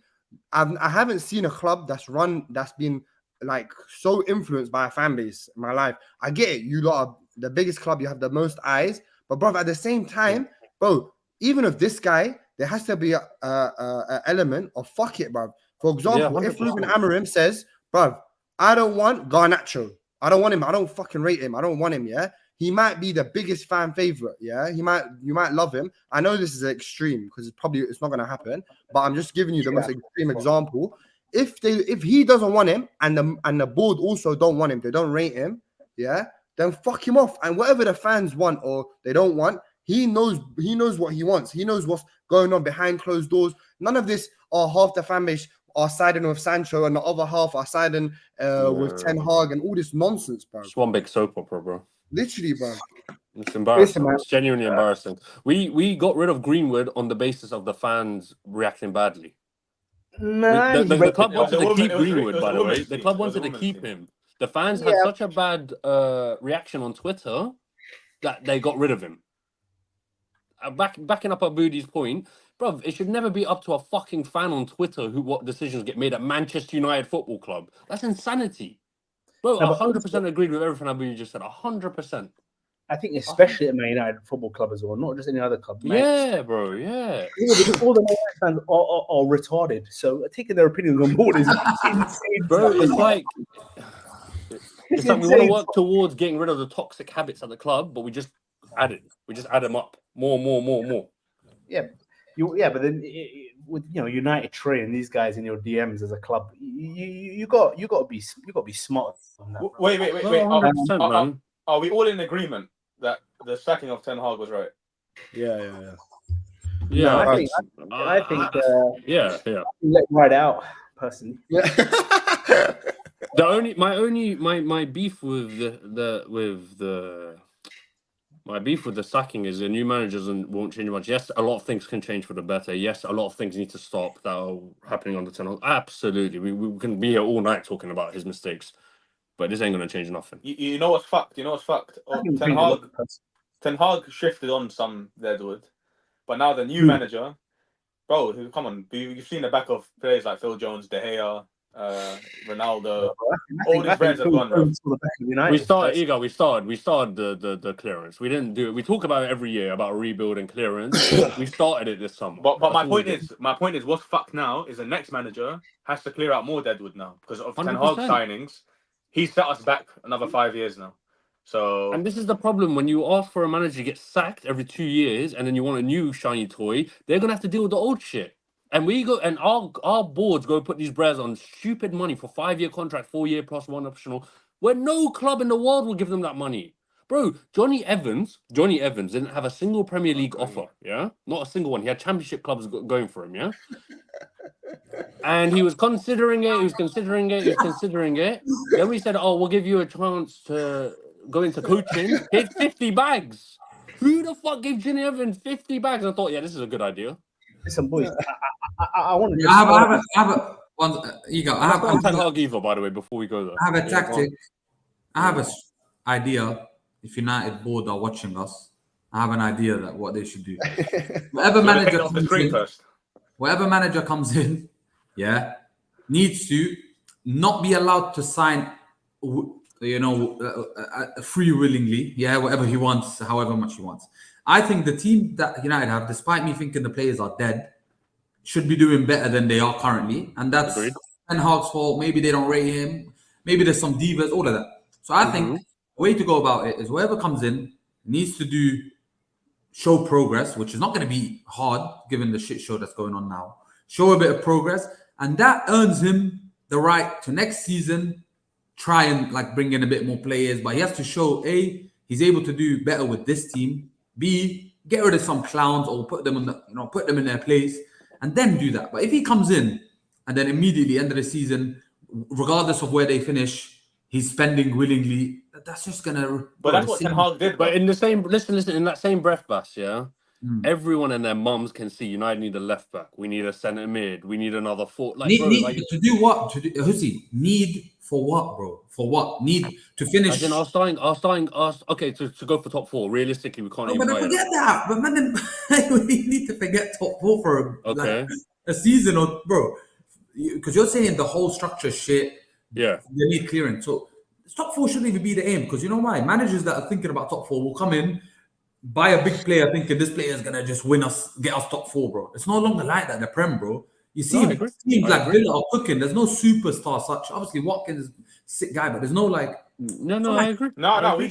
I haven't seen a club that's been like so influenced by a fan base in my life. I get it. You lot are the biggest club. You have the most eyes. But, bro, at the same time, bro, even if this guy, there has to be a element of fuck it, bro. For example, if Ruben Amorim says, bro, I don't want Garnacho. I don't want him. I don't fucking rate him. I don't want him, yeah? He might be the biggest fan favorite, yeah? You might love him. I know this is extreme because it's not going to happen, but I'm just giving you the most extreme example. If he doesn't want him and the board also don't want him, they don't rate him, yeah? Then fuck him off. And whatever the fans want or they don't want, he knows what he wants. He knows what's going on behind closed doors. None of this, half the fan base are siding with Sancho and the other half are siding with Ten Hag and all this nonsense, bro. It's one big soap opera, bro. Literally, bro. It's embarrassing. It's genuinely embarrassing. We got rid of Greenwood on the basis of the fans reacting badly. The club wanted to keep Greenwood, by the way. The club wanted to keep him. The fans had such a bad reaction on Twitter that they got rid of him. Backing up Aboudi's point, bro, it should never be up to a fucking fan on Twitter what decisions get made at Manchester United Football Club. That's insanity. Bro, 100% agreed with everything Aboudi just said. 100%. I think especially at Man United Football Club as well, not just any other club. Yeah, bro, yeah. All the Man United fans are retarded, so taking their opinions on board is insane. Bro, it's like we want to work towards getting rid of the toxic habits at the club, but we just add them up more. Yeah, but then with United Trey and these guys in your DMs as a club, you got to be smart on that. Wait. 100%, man. Are we all in agreement that the sacking of Ten Hag was right? Yeah. No, I think yeah. Let him ride out personally. My beef with the sacking is the new managers won't change much. Yes, a lot of things can change for the better. Yes, a lot of things need to stop that are happening on the Ten Hag. Absolutely, we can be here all night talking about his mistakes, but this ain't gonna change nothing. You know what's fucked? Ten Hag shifted on some deadwood, but now the new manager, bro, come on, you've seen the back of players like Phil Jones, De Gea, Ronaldo, all these brands have gone. We started the clearance. We didn't do it. We talk about it every year about rebuilding clearance. We started it this summer. But my point is, what's fucked now is the next manager has to clear out more deadwood now because of 100%. Ten Hag signings. He set us back another 5 years now. So, and this is the problem when you ask for a manager to get sacked every 2 years, and then you want a new shiny toy. They're gonna have to deal with the old shit. And our boards go put these brands on stupid money for 5-year contract, 4-year plus 1 optional, where no club in the world will give them that money. Bro, Johnny Evans didn't have a single Premier League offer, yeah? Not a single one. He had championship clubs going for him, yeah? And he was considering it. Then we said, we'll give you a chance to go into coaching. Get 50 bags. Who the fuck gave Johnny Evans 50 bags? I thought, this is a good idea. Listen, boys, I want to. I have a one. Ego. I have Ten Hag either, by the way. Before we go there, I have a tactic. I have an idea. If United board are watching us, I have an idea that what they should do. Whatever manager comes in, needs to not be allowed to sign, free willingly, whatever he wants, however much he wants. I think the team that United have, despite me thinking the players are dead, should be doing better than they are currently. And that's Ten Hag's fault. Maybe they don't rate him. Maybe there's some divas, all of that. So I think the way to go about it is whoever comes in needs to show progress, which is not going to be hard given the shit show that's going on now. Show a bit of progress. And that earns him the right to next season try and bring in a bit more players. But he has to show, A, he's able to do better with this team. B, get rid of some clowns or put them in their place, and then do that. But if he comes in and then immediately end of the season, regardless of where they finish, he's spending willingly, that's just gonna. But that's what Ten Hag did. But in the same listen, in that same breath, Bass, everyone and their mums can see United need a left back. We need a centre mid. We need another four. Like, Need, bro, need like, to do what? To do, Hussey, need for what, bro? For what? Need to finish. as in, okay, to go for top four. Realistically, we can't No, even but buy it. forget that. But man, then we need to forget top four for Okay. a season or bro. Because you're saying the whole structure shit. Yeah. They need clearance. So top four shouldn't even be the aim. Because you know why? Managers that are thinking about top four will come in, buy a big player thinking this player is gonna just win us, get us top four, bro. It's no longer like that. The Prem, bro. You see, No, I agree. teams I like agree. Villa are cooking. There's no superstar such. Obviously, Watkins is a sick guy, but there's no like. No, I agree. No, we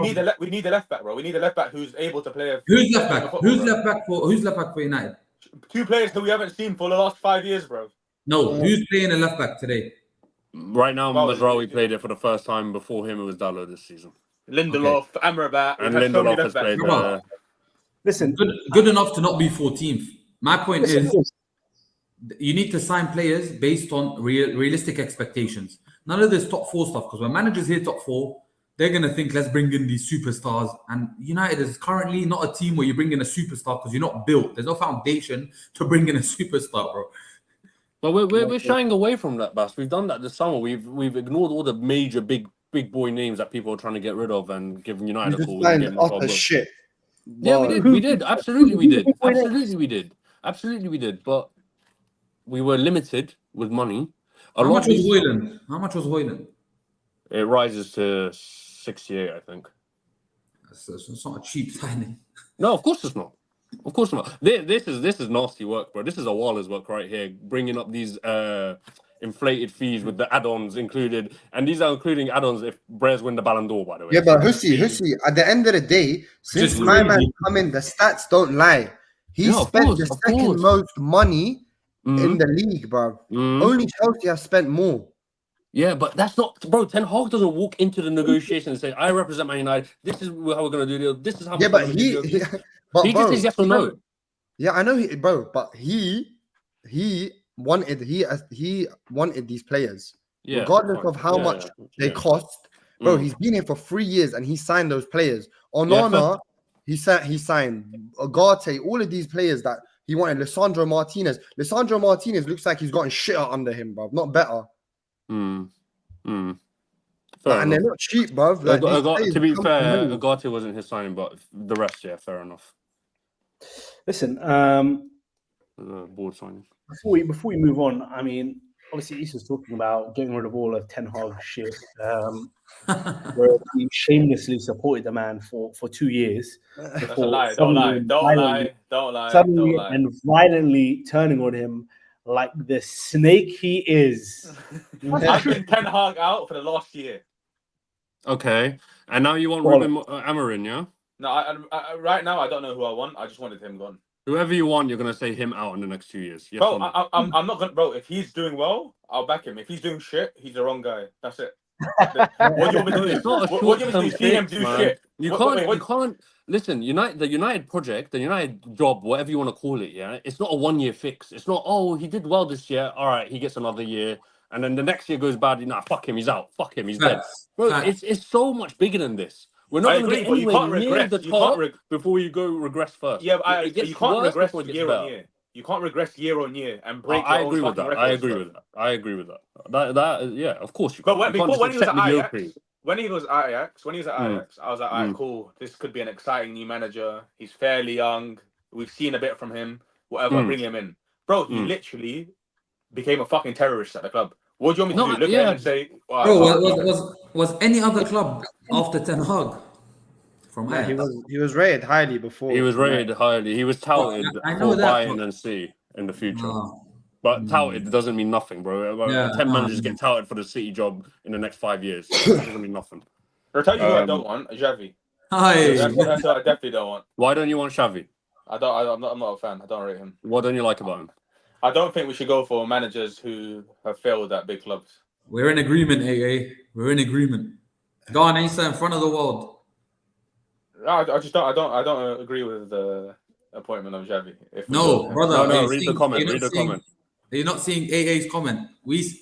need a left back, bro. We need a left back who's able to play. Who's left back? Football, Who's bro. left back for? Who's left back for United? Two players who we haven't seen for the last 5 years, bro. No, who's playing a left back today? Right now, Well, Mazraoui played it for the first time. Before him, it was Dalot this season. Lindelof, Amrabat, And we've had so many Lindelof has left backs. played. Listen, Good enough to not be 14th. My point is, you need to sign players based on realistic expectations. None of this top four stuff. Because when managers hear top four, they're gonna think, let's bring in these superstars. And United is currently not a team where you bring in a superstar because you're not built. There's no foundation to bring in a superstar, bro. But we're shying away from that, Bas. We've done that this summer. We've ignored all the major big boy names that people are trying to get rid of and giving United a call. Signed utter shit. Yeah, we did. Absolutely, we did. Absolutely, we did. But we were limited with money. How much was Hoyland? It rises to 68, I think. It's not a cheap signing. No, of course it's not. Of course not. This is nasty work, bro. This is a Waller's work right here, bringing up these inflated fees with the add-ons included, and these are including add-ons if Brez win the Ballon d'Or, by the way. Yeah, but Hussey, at the end of the day, since my man come in, the stats don't lie. He spent the second most money in the league, bro. Only Chelsea have spent more. Yeah, but that's not, bro. Ten Hag doesn't walk into the negotiation and say, "I represent Man United. This is how we're gonna do it. This is how." Yeah, but he just says yes or no. Yeah, I know, but he wanted these players, regardless of how much they cost. Bro, he's been here for 3 years and he signed those players. Onana, he signed Agate, all of these players that he wanted. Lisandro Martinez looks like he's gotten shit out under him, bro. Not better. And they're not cheap, bro. Like, to be fair, Agate wasn't his signing, but the rest, yeah, fair enough. Listen, board signing. Before we move on, I mean, obviously, Issa's talking about getting rid of all of Ten Hag shit, where he shamelessly supported the man for 2 years. That's a lie. Don't lie. Suddenly and violently turning on him like the snake he is. I've been Ten Hag out for the last year. Okay, and now you want Ruben Amorim, yeah? No, I right now I don't know who I want. I just wanted him gone. Whoever you want, you're gonna say him out in the next 2 years. Yes, bro, I'm not gonna. Bro, if he's doing well, I'll back him. If he's doing shit, he's the wrong guy. That's it. What do you want me to do? It's not a What do you want me to do? short-term See him fix, do man. shit. You can't. Listen, the United project, the United job, whatever you want to call it, yeah, it's not a 1 year fix. It's not, oh, he did well this year. All right, he gets another year. And then the next year goes bad. Nah, fuck him, he's out. Fuck him, he's dead. Bro, it's so much bigger than this. We're not going to get anywhere near the top before we go regress first. Yeah, but you can't regress year on year. You can't regress year on year and break your own fucking records. I agree with that. That yeah, of course you can. But when he was at Ajax, I was like, all right, cool. This could be an exciting new manager. He's fairly young. We've seen a bit from him. Whatever, bring him in. Bro, he literally became a fucking terrorist at the club. What do you want me to do? Look at him and say, was any other club after Ten Hag from Ajax? He was rated highly before. He was rated highly. He was touted for Bayern and C in the future. But touted doesn't mean nothing, bro. 10 managers get touted for the City job in the next 5 years. It doesn't mean nothing. I'll tell you who I don't want, Xavi. That's what I definitely don't want. Why don't you want Xavi? I'm not a fan. I don't rate him. What don't you like about him? I don't think we should go for managers who have failed at big clubs. We're in agreement, AA. We're in agreement. Go on, Asa, in front of the world. I don't agree with the appointment of Xavi. No, brother. No, read the comment. Are you not seeing AA's comment?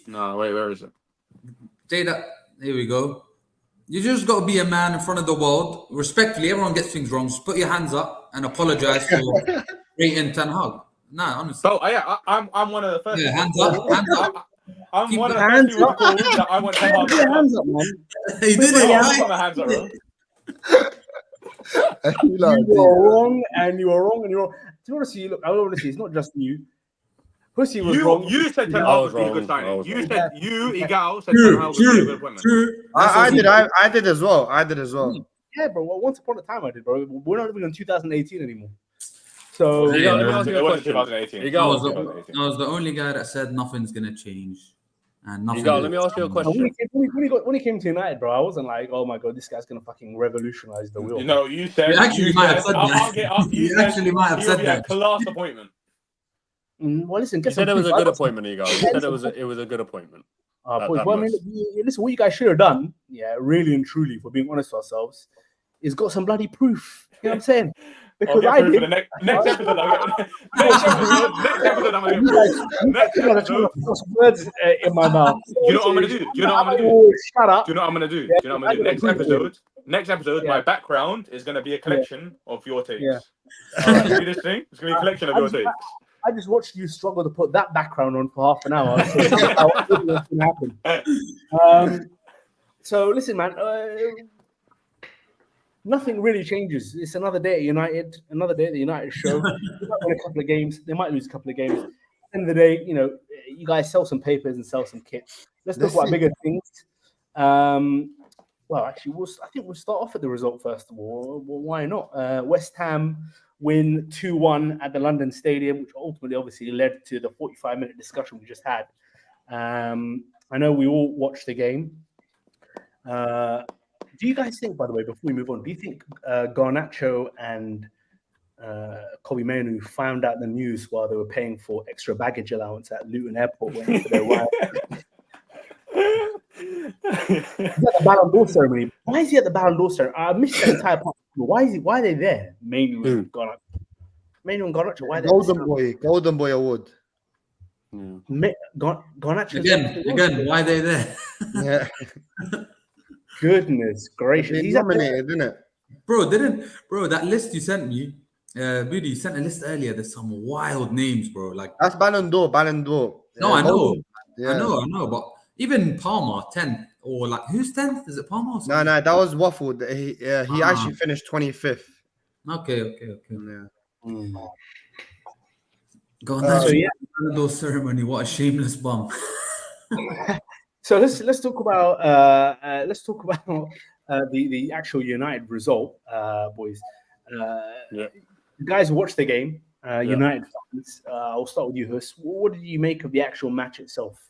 No, wait, where is it? Jada, here we go. You just got to be a man in front of the world. Respectfully, everyone gets things wrong. Just put your hands up and apologize for rating Ten Hag. Nah, honestly. So I'm one of the first. Yeah, hands up. I'm Keep one of the the first hands people to up. call that I want Ten Hag. Put your hands up, man. He did Put it, your I'm right? putting my hands up, bro. You are wrong, and you are wrong, and you're wrong. To be honest with you, look, I don't want to see. It's not just you. Pussy was wrong. You said Ten I Hag was would be a good wrong. I signing. was You wrong. said Igal said Ten Hag would be a good appointment. I did as well. Yeah, bro. Well, once upon a time I did, bro. We're not even in 2018 anymore. So Hey, Let me man. ask you It a wasn't question. 2018. I Igal, was the only guy that said nothing's gonna change, and nothing. Igal, let me ask you a question. when he came to United, bro, I wasn't like, oh my god, this guy's gonna fucking revolutionize the wheel. You know, you said You actually might have said I'll that. get up. You actually might have said a that. class appointment. Well, listen, You get said some it was a proof. good appointment, Igal. You said it was a good appointment. Boys, at well, I mean, most. listen, what you guys should have done, yeah, really and truly, for being honest with ourselves, is got some bloody proof. You know what I'm saying? I'll Because get I proof did. for the next episode. Next episode, I'm gonna get proof. Next episode. Words in my mouth. You know what I'm gonna do? Do you know what I'm gonna do? Oh, shut up. Do you know what I'm gonna do? Yeah, Do you know what I'm gonna do? Next episode, Yeah. my background is gonna be a collection of your takes. Yeah. All right, you see this thing? It's gonna be a collection of your takes. I just watched you struggle to put that background on for half an hour. So that's how it can happen. So listen, man. Nothing really changes. It's another day at United. Another day at the United show. They might win a couple of games. They might lose a couple of games. At the end of the day, you know, you guys sell some papers and sell some kit. Let's talk about bigger things. Well, actually, I think we'll start off at the result first of all. Well, why not? West Ham win 2-1 at the London Stadium, which ultimately obviously led to the 45-minute discussion we just had. I know we all watched the game. Do you guys think, by the way, before we move on, do you think Garnacho and Kobe Mainoo found out the news while they were paying for extra baggage allowance at Luton Airport waiting for their ride? He's at the Ballon d'Or ceremony. Why is he at the Ballon d'Or ceremony? I missed that entire part. Why are they there? Mainoo and Garnacho. Mainoo and Garnacho. Why are they Golden Boy Award. Garnacho Again, why are they there? Yeah. Goodness gracious. He's nominated, isn't it? Bro, that list you sent me, Budi, you sent a list earlier. There's some wild names, bro. Like That's Ballon d'Or. No, I know. Yeah. I know, but even Palmer 10th, or like who's 10th? Is it Palmer? Or No, that was Waffle. He actually finished 25th. Okay. Yeah. Go on, Ballon d'Or ceremony. What a shameless bum. So let's talk about the actual United result, boys. You guys watched the game, United fans. I'll start with you, Hus. What did you make of the actual match itself?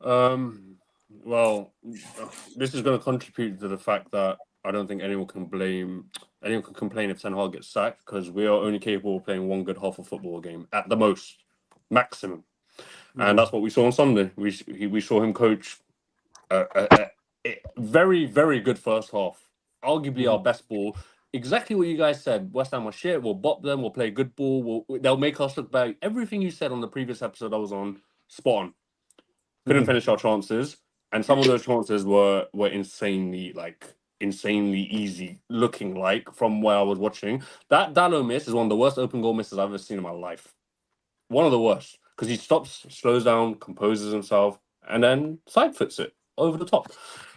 Well, this is going to contribute to the fact that I don't think anyone can complain if Ten Hag gets sacked, because we are only capable of playing one good half of football game at the most, maximum. And that's what we saw on Sunday. We saw him coach a very, very good first half. Arguably our best ball. Exactly what you guys said. West Ham was shit. We'll bop them. We'll play good ball. They'll make us look bad. Everything you said on the previous episode I was on, spot on. Couldn't finish our chances. And some of those chances were insanely easy looking, like, from where I was watching. That Dalot miss is one of the worst open goal misses I've ever seen in my life. One of the worst. Because he stops, slows down, composes himself, and then side foots it over the top.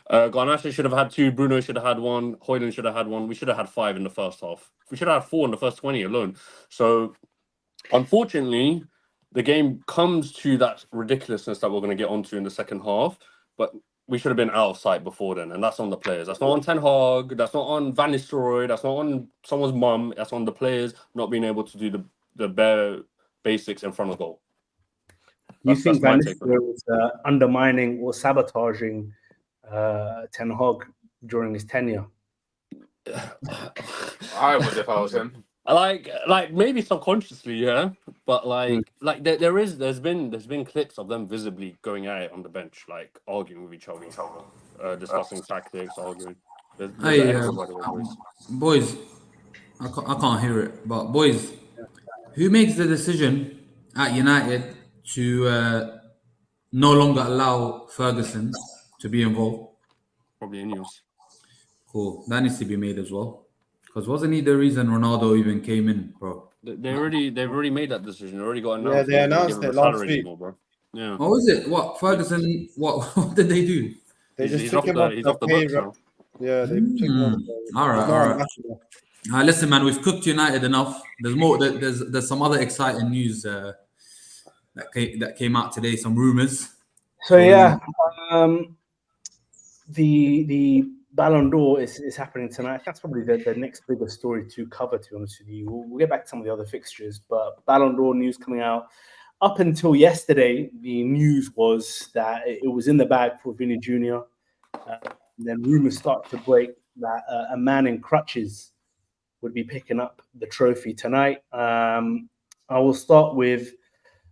Garnacho should have had 2, Bruno should have had 1, Højlund should have had 1. We should have had 5 in the first half. We should have had 4 in the first 20 alone. So, unfortunately, the game comes to that ridiculousness that we're going to get onto in the second half, but we should have been out of sight before then, and that's on the players. That's not on Ten Hag, that's not on Van Nistelrooy, that's not on someone's mum, that's on the players not being able to do the bare basics in front of goal. You think Van Nistelrooy was undermining or sabotaging Ten Hag during his tenure? I would if I was him. Like maybe subconsciously, yeah. But there's been clips of them visibly going at it on the bench, like arguing with each other, discussing tactics, arguing. Boys, I can't hear it. But boys, who makes the decision at United to no longer allow Ferguson to be involved? Probably Ineos. Cool. That needs to be made as well. Because wasn't he the reason Ronaldo even came in, bro? They've already made that decision. It already got announced. Yeah, they They're gonna announced give him it a last salary week. anymore, bro. Yeah. Oh, is it? What Ferguson? What did they do? They just He's took off him the off he's the off the pay. books now. Yeah, they took him off. All right, He's not all right. ambassador. Listen, man, we've cooked United enough. There's more. There's some other exciting news that came out today. Some rumors. So yeah, the Ballon d'Or is happening tonight. That's probably the next bigger story to cover. To be honest with you, we'll get back to some of the other fixtures, but Ballon d'Or news coming out. Up until yesterday, the news was that it was in the bag for Vinny Jr. And then rumors start to break that a man in crutches would be picking up the trophy tonight. I will start with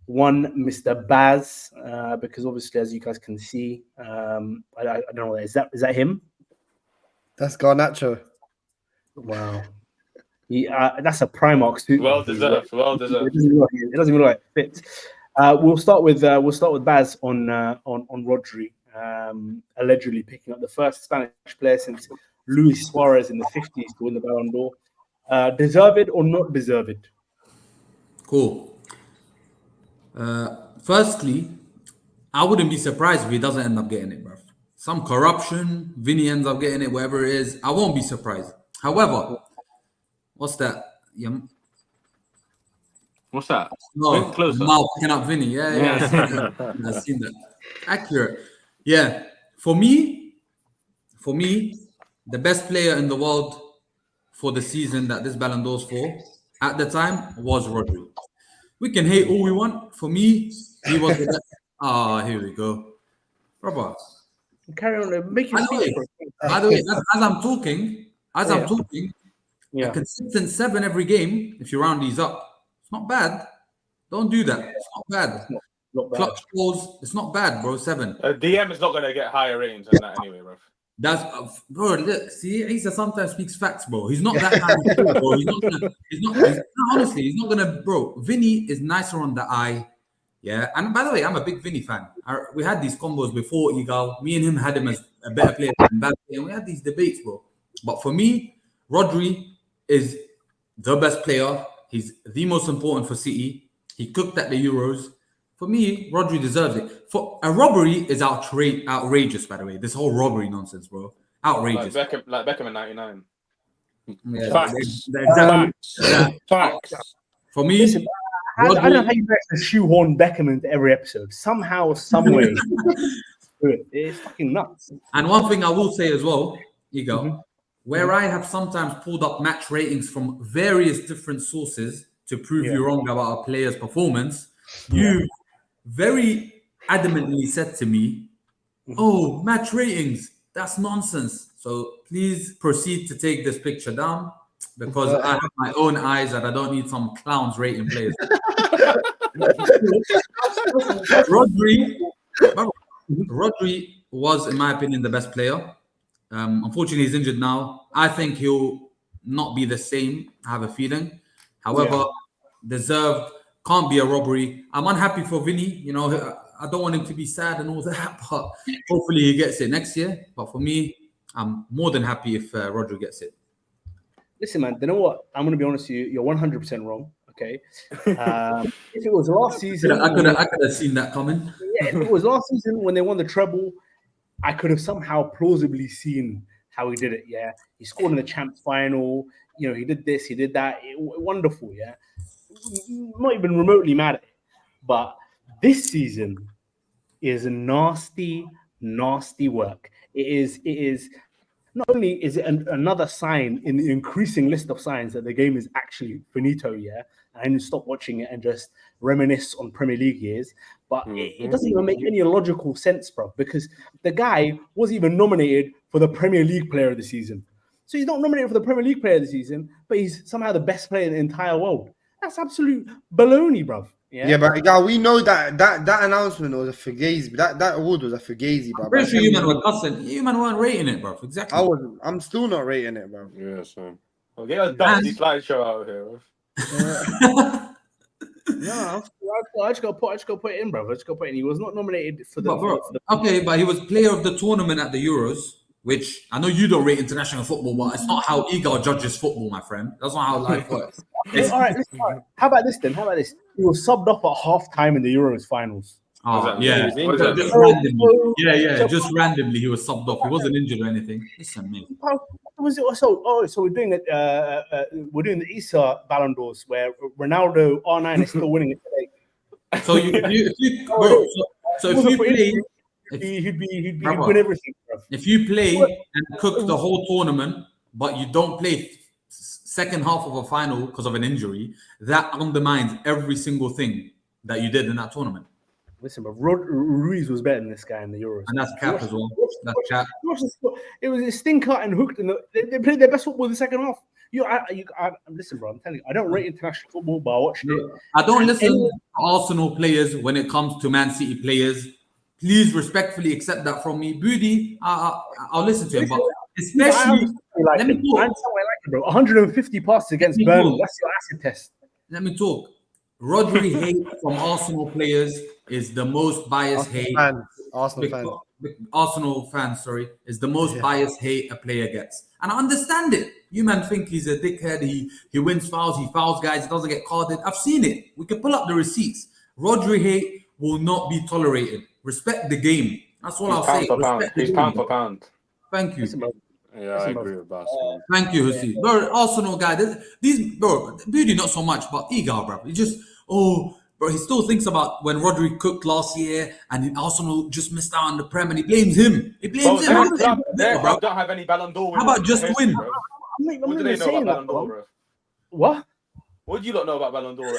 one Mr. Baz, because obviously, as you guys can see, I don't know, is that him? That's Garnacho. Wow. That's a Primark suit. Well deserved. Well deserved. It doesn't even look like it fits. We'll start with Baz on Rodri, allegedly picking up the first Spanish player since Luis Suarez in the 50s to win the Ballon d'Or. Deserved or not deserved? Cool. Firstly, I wouldn't be surprised if he doesn't end up getting it, bro. Some corruption, Vinny ends up getting it, whatever it is. I won't be surprised. However, what's that? Yeah. What's that? No, Closer. Mal picking up Vinny. Yeah. I've seen that. Accurate. Yeah. For me, the best player in the world for the season that this Ballon d'Or's for at the time was Rodri. We can hate all we want. For me, he was the best. Here we go. Brother. Carry on. Make your speech. By the way, as I'm talking, Yeah. a consistent 7 every game, if you round these up, it's not bad. Don't do that. It's not bad. Not bad. Clutch goals, it's not bad, bro. 7. DM is not going to get higher ratings than that anyway, bro. That's bro. Look, see, Isa sometimes speaks facts, bro. He's not that kind of player, bro. Honestly, he's not gonna, bro. Vinny is nicer on the eye, yeah. And by the way, I'm a big Vinny fan. We had these combos before Egal. Me and him had him as a better player than Mbappe, and we had these debates, bro. But for me, Rodri is the best player. He's the most important for City. He cooked at the Euros. For me, Rodri deserves it. For a robbery is outrageous, by the way. This whole robbery nonsense, bro. Outrageous. Like Beckham in '99. Yeah, Facts. Facts. For me, Listen, I don't know how you guys shoehorn Beckham into every episode. Somehow, some way. It's fucking nuts. And one thing I will say as well, Ego, where I have sometimes pulled up match ratings from various different sources to prove you wrong about a player's performance, you very adamantly said to me, "Oh, match ratings, that's nonsense. So please proceed to take this picture down because I have my own eyes and I don't need some clowns rating players." Rodri was, in my opinion, the best player. Unfortunately, he's injured now. I think he'll not be the same, I have a feeling. However, deserved, can't be a robbery. I'm unhappy for Vinny. You know, I don't want him to be sad and all that, but hopefully he gets it next year. But for me, I'm more than happy if Rodri gets it. Listen, man, you know what? I'm going to be honest with you. You're 100% wrong, okay? If it was last season... I could have seen that coming. Yeah, if it was last season when they won the treble, I could have somehow plausibly seen how he did it, yeah? He scored in the Champs final. You know, he did this, he did that. Wonderful, yeah? Not even remotely mad at it. But this season is nasty, nasty work. It is not only is it another sign in the increasing list of signs that the game is actually finito, yeah? I need to stop watching it and just reminisce on Premier League years. But it doesn't even make any logical sense, bro, because the guy wasn't even nominated for the Premier League Player of the Season. So he's not nominated for the Premier League Player of the Season, but he's somehow the best player in the entire world. That's absolute baloney, bro. Yeah, but yeah, we know that announcement was a fugazi. That award was a fugazi, bro. I'm pretty sure you man were cussing. You man weren't rating it, bro. Exactly. I'm still not rating it, bro. Yeah, so. Well, get a dusty slideshow out here, bro. No, I just got to put it in, bro. I just got to put it in. He was not nominated for the. Okay, but he was player of the tournament at the Euros, which I know you don't rate international football, but it's not how Igor judges football, my friend. That's not how life works. All right, how about this then? He was subbed off at half-time in the Euros finals. Oh, yeah. Just randomly he was subbed off. He wasn't injured or anything. Listen, mate. So we're doing it. We're doing the ESA Ballon d'Ors where Ronaldo R9 is still winning it today. So if you play, he'd win everything. Bro. If you play and cook the whole tournament, but you don't play second half of a final because of an injury, that undermines every single thing that you did in that tournament. Listen, but Ruiz was better than this guy in the Euros. And that's cap as well. That's cap. It was a stinker and hooked, and they played their best football in the second half. Listen, bro, I'm telling you, I don't rate international football, but I watched it. I don't listen to Arsenal players when it comes to Man City players. Please respectfully accept that from me. Budi, I'll listen to him, but especially let me talk. 150 passes against Burnley. That's your acid test. Let me talk. RODRI hate from Arsenal players is the most biased hate. Arsenal fans, is the most biased hate a player gets. And I understand it. You man think he's a dickhead. He wins fouls. He fouls guys. He doesn't get carded. I've seen it. We can pull up the receipts. RODRI hate will not be tolerated. Respect the game. That's all I'll say. He's pound for pound. Thank you. Yeah, I agree with that. Thank you, Hussey. Bro, Arsenal guy. Beauty not so much, but Igor, bro. He just, he still thinks about when RODRI cooked last year and Arsenal just missed out on the Prem and he blames him. He blames him. They don't have any Ballon d'Or. How about just win? What do they know about Ballon d'Or, bro? What? What do you lot know about Ballon d'Or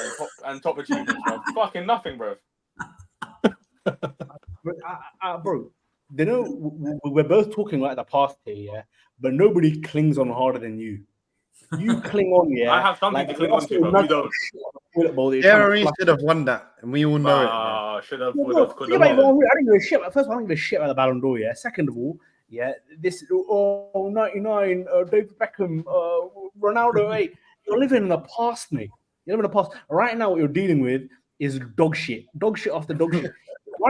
and top achievements, bro? Fucking nothing, bro. Bro, they know we're both talking like the past here, yeah, but nobody clings on harder than you. You cling on, yeah. I have something to cling on to, but we don't. Jeremy should have won that, and we all know it. Should have, would have, could have. I didn't give a shit. First of all, I didn't give a shit about the Ballon d'Or, yeah. Second of all, yeah, this 99, David Beckham, Ronaldo, hey, you're living in the past, mate. You're living in the past. Right now, what you're dealing with is dog shit after dog shit.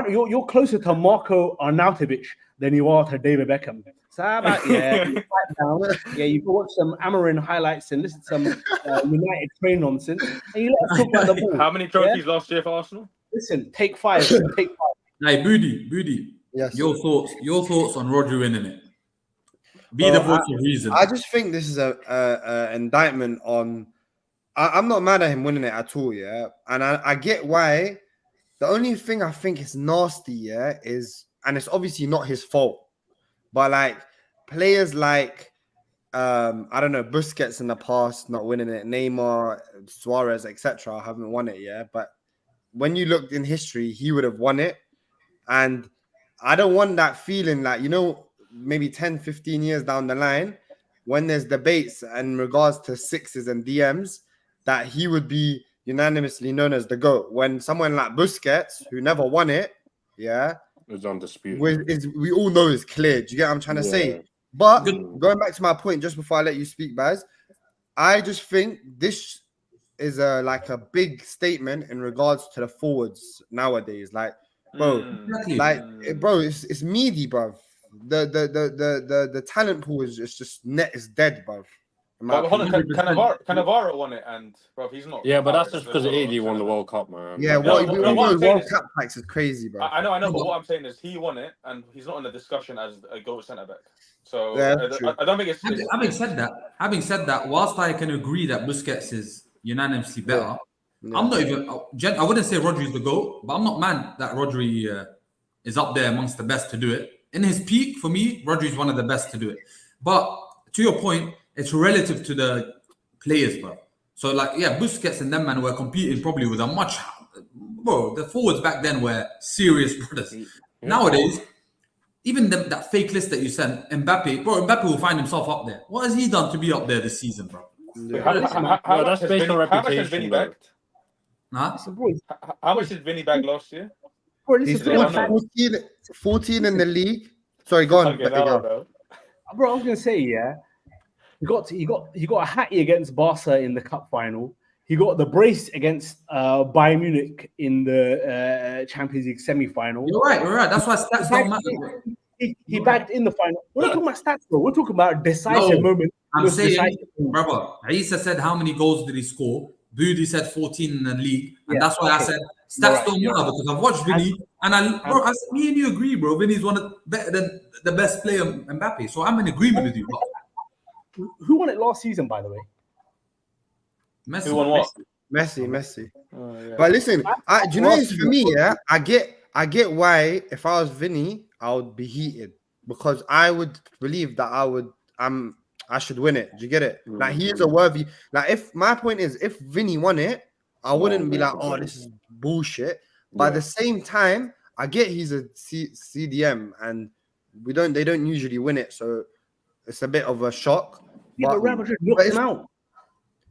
You're closer to Marko Arnautovic than you are to David Beckham. So how about you go watch some Amarin highlights and listen to some United train nonsense, and you let us talk about the ball. How many trophies last year for Arsenal? Listen, take five. Hey, Budi. Yes. Your thoughts on RODRI winning it? The voice of reason. I just think this is a indictment on. I'm not mad at him winning it at all, yeah, and I get why. The only thing I think is nasty, yeah, is, and it's obviously not his fault, but like players like, I don't know, Busquets in the past not winning it, Neymar, Suarez, etc. haven't won it, yeah. But when you looked in history, he would have won it. And I don't want that feeling like, maybe 10, 15 years down the line, when there's debates in regards to sixes and DMs, that he would be unanimously known as the GOAT. When someone like Busquets, who never won it, yeah, is undisputed. We all know is clear. Do you get what I'm trying to say? But going back to my point, just before I let you speak, Baz, I just think this is a big statement in regards to the forwards nowadays. Like, bro, it's meaty, bro. The talent pool is just dead, bro. But Cannavaro won it, and bro, he's not. Yeah, but that's just because Italy won the World Cup, man. Yeah, World Cup packs is crazy, bro. I know. But what I'm saying is, he won it, and he's not in the discussion as a goal centre back. So I don't think it's. Having said that, whilst I can agree that Busquets is unanimously better, I'm not even. I wouldn't say RODRI is the GOAT, but I'm not mad that RODRI is up there amongst the best to do it. In his peak, for me, RODRI is one of the best to do it. But to your point, it's relative to the players, bro. So, Busquets and them, man, were competing probably with a much... Bro, the forwards back then were serious brothers. Yeah. Nowadays, even that fake list that you sent, Mbappe will find himself up there. What has he done to be up there this season, bro? Yeah. That's based on reputation. How much has Vinny bagged? How much did Vinny bag last year? He's 14 in the league. Sorry, go on. Bro, I was going to say, yeah. He got a hattie against Barca in the cup final. He got the brace against Bayern Munich in the Champions League semi-final. You're right. That's why stats don't matter. he bagged in the final. We're not talking about stats, bro. We're talking about decisive moment. I'm saying, brother, Isa said how many goals did he score? Budi said 14 in the league. And that's why I said stats don't matter because I've watched Vinny and I said, me and you agree, bro. Vinny's better than the best player, Mbappe. So I'm in agreement with you. Bro. Who won it last season, by the way? Messi. Who won what? Messi. Oh, yeah. But listen, do you know it's for me? Yeah, I get why if I was Vinny, I would be heated because I would believe that I should win it. Do you get it? Like he is a worthy. Like if my point is, if Vinny won it, I wouldn't be like, oh, this is bullshit. But at the same time, I get he's a CDM and they don't usually win it, so it's a bit of a shock. Yeah, but Real Madrid knocked him out.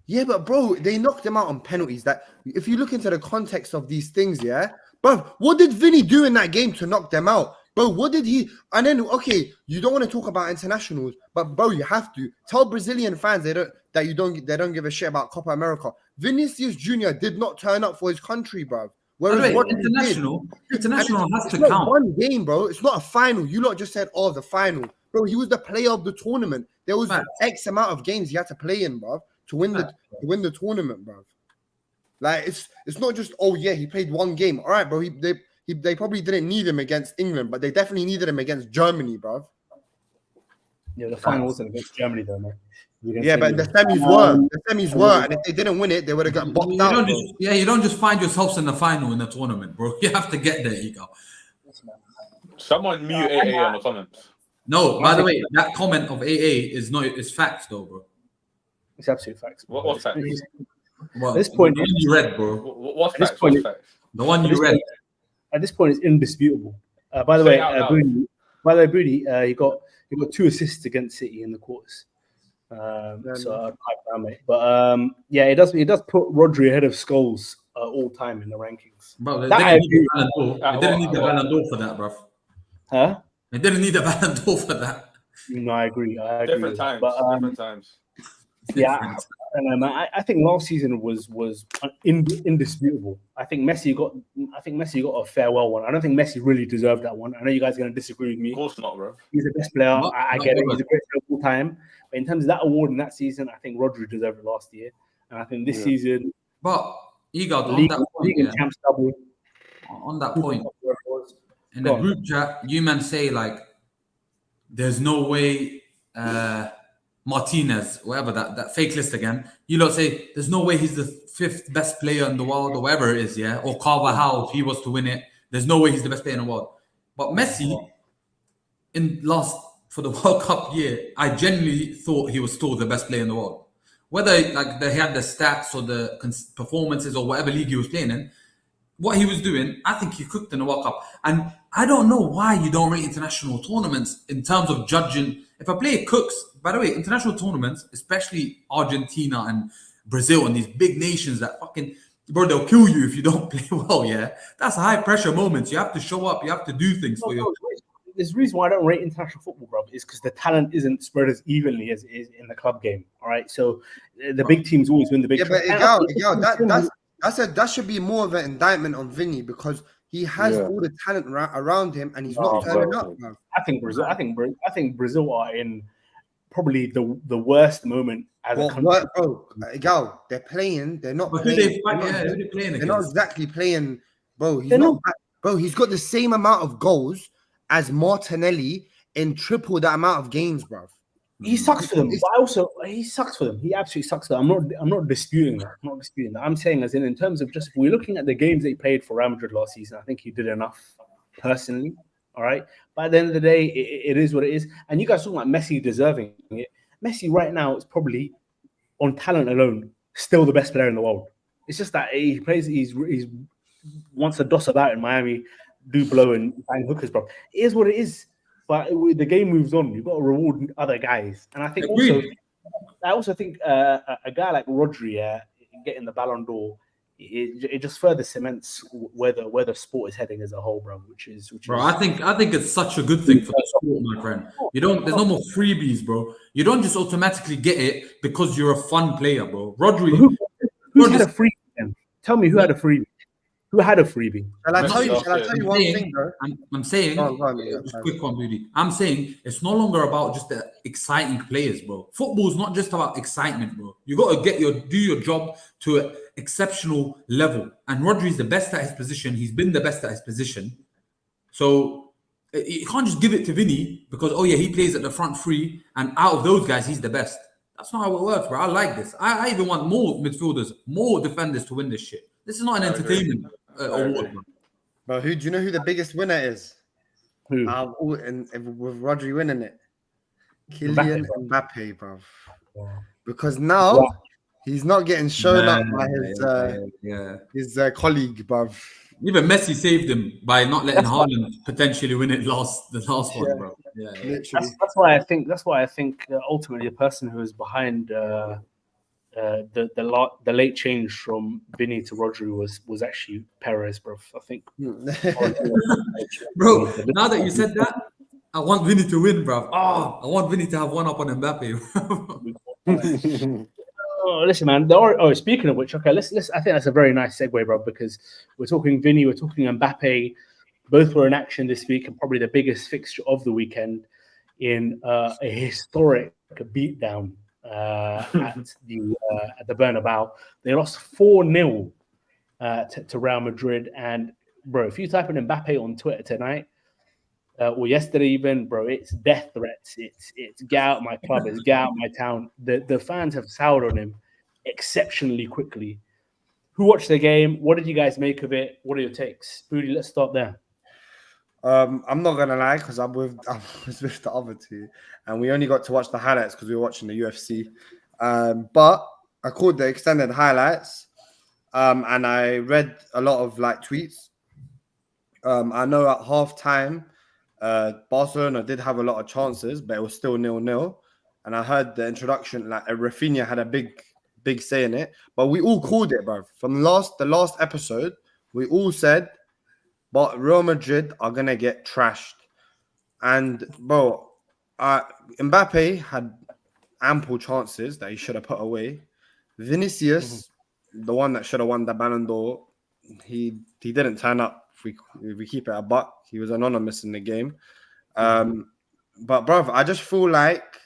Yeah, but bro, they knocked him out on penalties. That if you look into the context of these things, yeah, bro, what did Vinny do in that game to knock them out? Bro, what did he? And then okay, you don't want to talk about internationals, but bro, you have to tell Brazilian fans they don't give a shit about Copa America. Vinicius Jr. did not turn up for his country, bro. Whereas international has to count. count. One game, bro. It's not a final. You lot just said, oh, the final, bro. He was the player of the tournament. There was X amount of games he had to play in, bro, to win the tournament, bro. Like it's not just he played one game. All right, bro. They probably didn't need him against England, but they definitely needed him against Germany, bro. Yeah, the final wasn't against Germany though, man. Yeah, but the semis were, and if they didn't win it, they would have got bopped out. You don't just find yourselves in the final in the tournament, bro. You have to get there, Ego. Someone mute AA on the comments. No, by the way, that comment of AA is facts though, bro. It's absolute facts. What's facts? Well, at this point, the one you read, bro. What's facts? The one you read. At this point, it's indisputable. By the way, Budi, he got 2 assists against City in the quarters. So I'd pipe down, mate. But it does put Rodri ahead of Scholes all time in the rankings. Bro, they didn't need the Ballon d'Or for that, bro. Huh? They didn't need the Ballon d'Or for that. No, I agree. Different times. Different times. Yeah, and I think last season was indisputable. I think Messi got a farewell one. I don't think Messi really deserved that one. I know you guys are going to disagree with me. Of course not, bro. He's the best player. I get it. He's the greatest player of all time. But in terms of that award in that season, I think Rodri deserved it last year, and I think this season. But Igor, league and champs double. On that point, in the group chat, you man say like, "There's no way." Martinez, whatever that fake list again. You lot say there's no way he's the 5th best player in the world or whatever it is, yeah. Or Carvajal, if he was to win it, there's no way he's the best player in the world. But Messi, for the World Cup year, I genuinely thought he was still the best player in the world. Whether like he had the stats or the performances or whatever league he was playing in, what he was doing, I think he cooked in the World Cup. And I don't know why you don't rate international tournaments in terms of judging. If a player cooks, by the way, international tournaments, especially Argentina and Brazil and these big nations that fucking, bro, they'll kill you if you don't play well, yeah? That's high pressure moments. You have to show up. You have to do things for you. There's a reason why I don't rate international football, bro, is because the talent isn't spread as evenly as it is in the club game, all right? So the big teams always win the big that should be more of an indictment on Vinny because he has all the talent around him and he's not turning up, bro. I think Brazil are in probably the worst moment as a country. Bro, they're playing. They're not but playing. They're not exactly playing, bro. He's got the same amount of goals as Martinelli in triple that amount of games, bro. He sucks for them, but he sucks for them. He absolutely sucks for them. I'm not disputing that. I'm saying as in terms of just if we're looking at the games they played for Real Madrid last season, I think he did enough personally. All right. But at the end of the day, it is what it is. And you guys talking about Messi deserving it. Messi right now is probably on talent alone still the best player in the world. It's just that he wants to doss about in Miami, do blow and bang hookers, bro. It is what it is. But the game moves on. You've got to reward other guys. And I think also think a guy like RODRI getting the Ballon d'Or, it just further cements where the sport is heading as a whole, bro. I think it's such a good thing for the sport, my friend. There's no more freebies, bro. You don't just automatically get it because you're a fun player, bro. RODRI, who had a freebie then? Tell me who had a freebie. Who had a freebie? Shall I tell you I'm one saying- thing, though? I'm saying, Go on, yeah, just fine. quick one, Moody. I'm saying it's no longer about just the exciting players, bro. Football is not just about excitement, bro. You got to do your job to an exceptional level. And Rodri is the best at his position. He's been the best at his position. So you can't just give it to Vinny because, oh yeah, he plays at the front three, and out of those guys, he's the best. That's not how it works, bro. I like this. I even want more midfielders, more defenders to win this shit. This is not an entertainment award, bro. Bro, do you know who the biggest winner is? Who? With Rodri winning it, Kylian Mbappe, bro. Yeah. Because now he's not getting shown up by his colleague, bro. Even Messi saved him by not letting Haaland potentially win it the last one, bro. Yeah, Literally. That's why I think ultimately the person who is behind the late change from Vinny to Rodri was actually Perez, bro. I think. Bro, now that you said that, I want Vinny to win, bro. I want Vinny to have one up on Mbappe. Oh, listen, man. Speaking of which, okay, let's. I think that's a very nice segue, bro, because we're talking Vinny, we're talking Mbappe. Both were in action this week, and probably the biggest fixture of the weekend in a historic beatdown at the Bernabeu. They lost 4-0 to Real Madrid, and bro, if you type in Mbappe on Twitter tonight or yesterday even, bro, it's death threats. It's get out my club, it's get out my town. The fans have soured on him exceptionally quickly. Who watched the game? What did you guys make of it? What are your takes? Booty, let's start there. I'm not gonna lie, because I was with the other two, and we only got to watch the highlights because we were watching the UFC. But I caught the extended highlights, and I read a lot of tweets. I know at half time, Barcelona did have a lot of chances, but it was still 0-0. And I heard the introduction, Rafinha had a big say in it. But we all called it, bro. From the last episode, we all said, but Real Madrid are gonna get trashed. And bro, Mbappe had ample chances that he should have put away. Vinicius, the one that should have won the Ballon d'Or, he didn't turn up. If we keep it a buck, he was anonymous in the game. But bro, I just feel like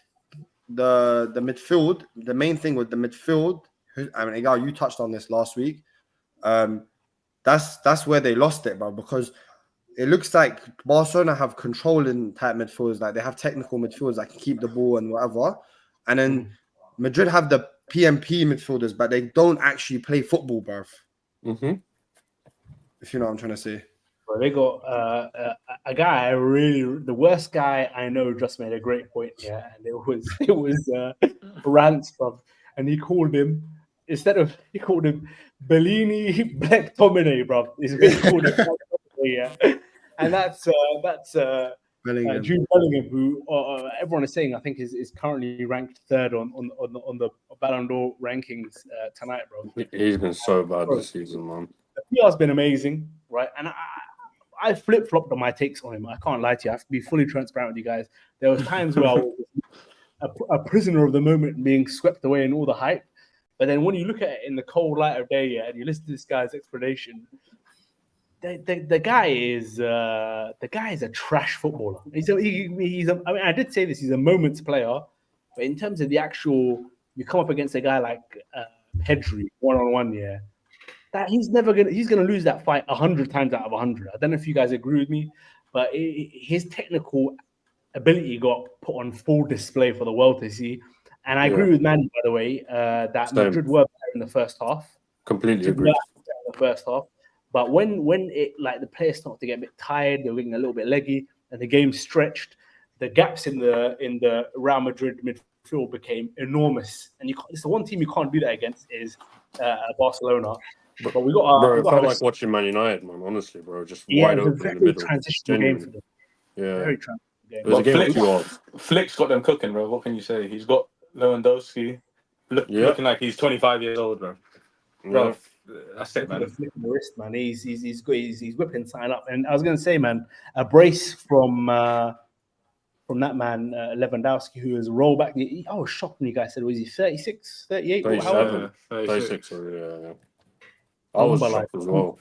the midfield, the main thing with the midfield, I mean, Igal, you touched on this last week. That's where they lost it, bro, because it looks like Barcelona have controlling type midfielders, like they have technical midfielders that can keep the ball and whatever. And then Madrid have the PMP midfielders, but they don't actually play football, bro. If you know what I'm trying to say. Well, they got a guy, the worst guy I know, just made a great point. Yeah, and it was Rants, bro, and he called him Bellini Black Tomine, bro. He's been called him yeah, and that's Bellingham. Jude Bellingham, who everyone is saying I think is currently ranked third on the Ballon d'Or rankings tonight, bro. He's been so bad this season, man. The PR's been amazing, right? And I flip-flopped on my takes on him. I can't lie to you. I have to be fully transparent with you guys. There was times where I was a prisoner of the moment, being swept away in all the hype. But then when you look at it in the cold light of day, and you listen to this guy's explanation, the guy is a trash footballer. I mean, I did say this. He's a moments player, but in terms of the actual, you come up against a guy like Pedri one-on-one, yeah. That he's gonna lose that fight 100 times out of 100. I don't know if you guys agree with me, but his technical ability got put on full display for the world to see. And I agree with Manny, by the way, that Madrid were better in the first half. Completely agree. In the first half, but when it the players started to get a bit tired, they were getting a little bit leggy, and the game stretched, the gaps in the Real Madrid midfield became enormous. And it's the one team you can't do that against is Barcelona. But we got. It felt like watching Man United, man. Honestly, bro, just wide open in the middle. Transitional game for them. Yeah, very transitional game. It was a game of 2 hours. Flick's got them cooking, bro. What can you say? He's got Lewandowski looking like he's 25 years old, bro. Bro, that's it, man. Flick in the wrist, man. He's whipping sign up. And I was gonna say, man, a brace from that man Lewandowski, who has rolled back. I was shocked when you guys said, was he 36, 38? 36, yeah. I was shocked as well.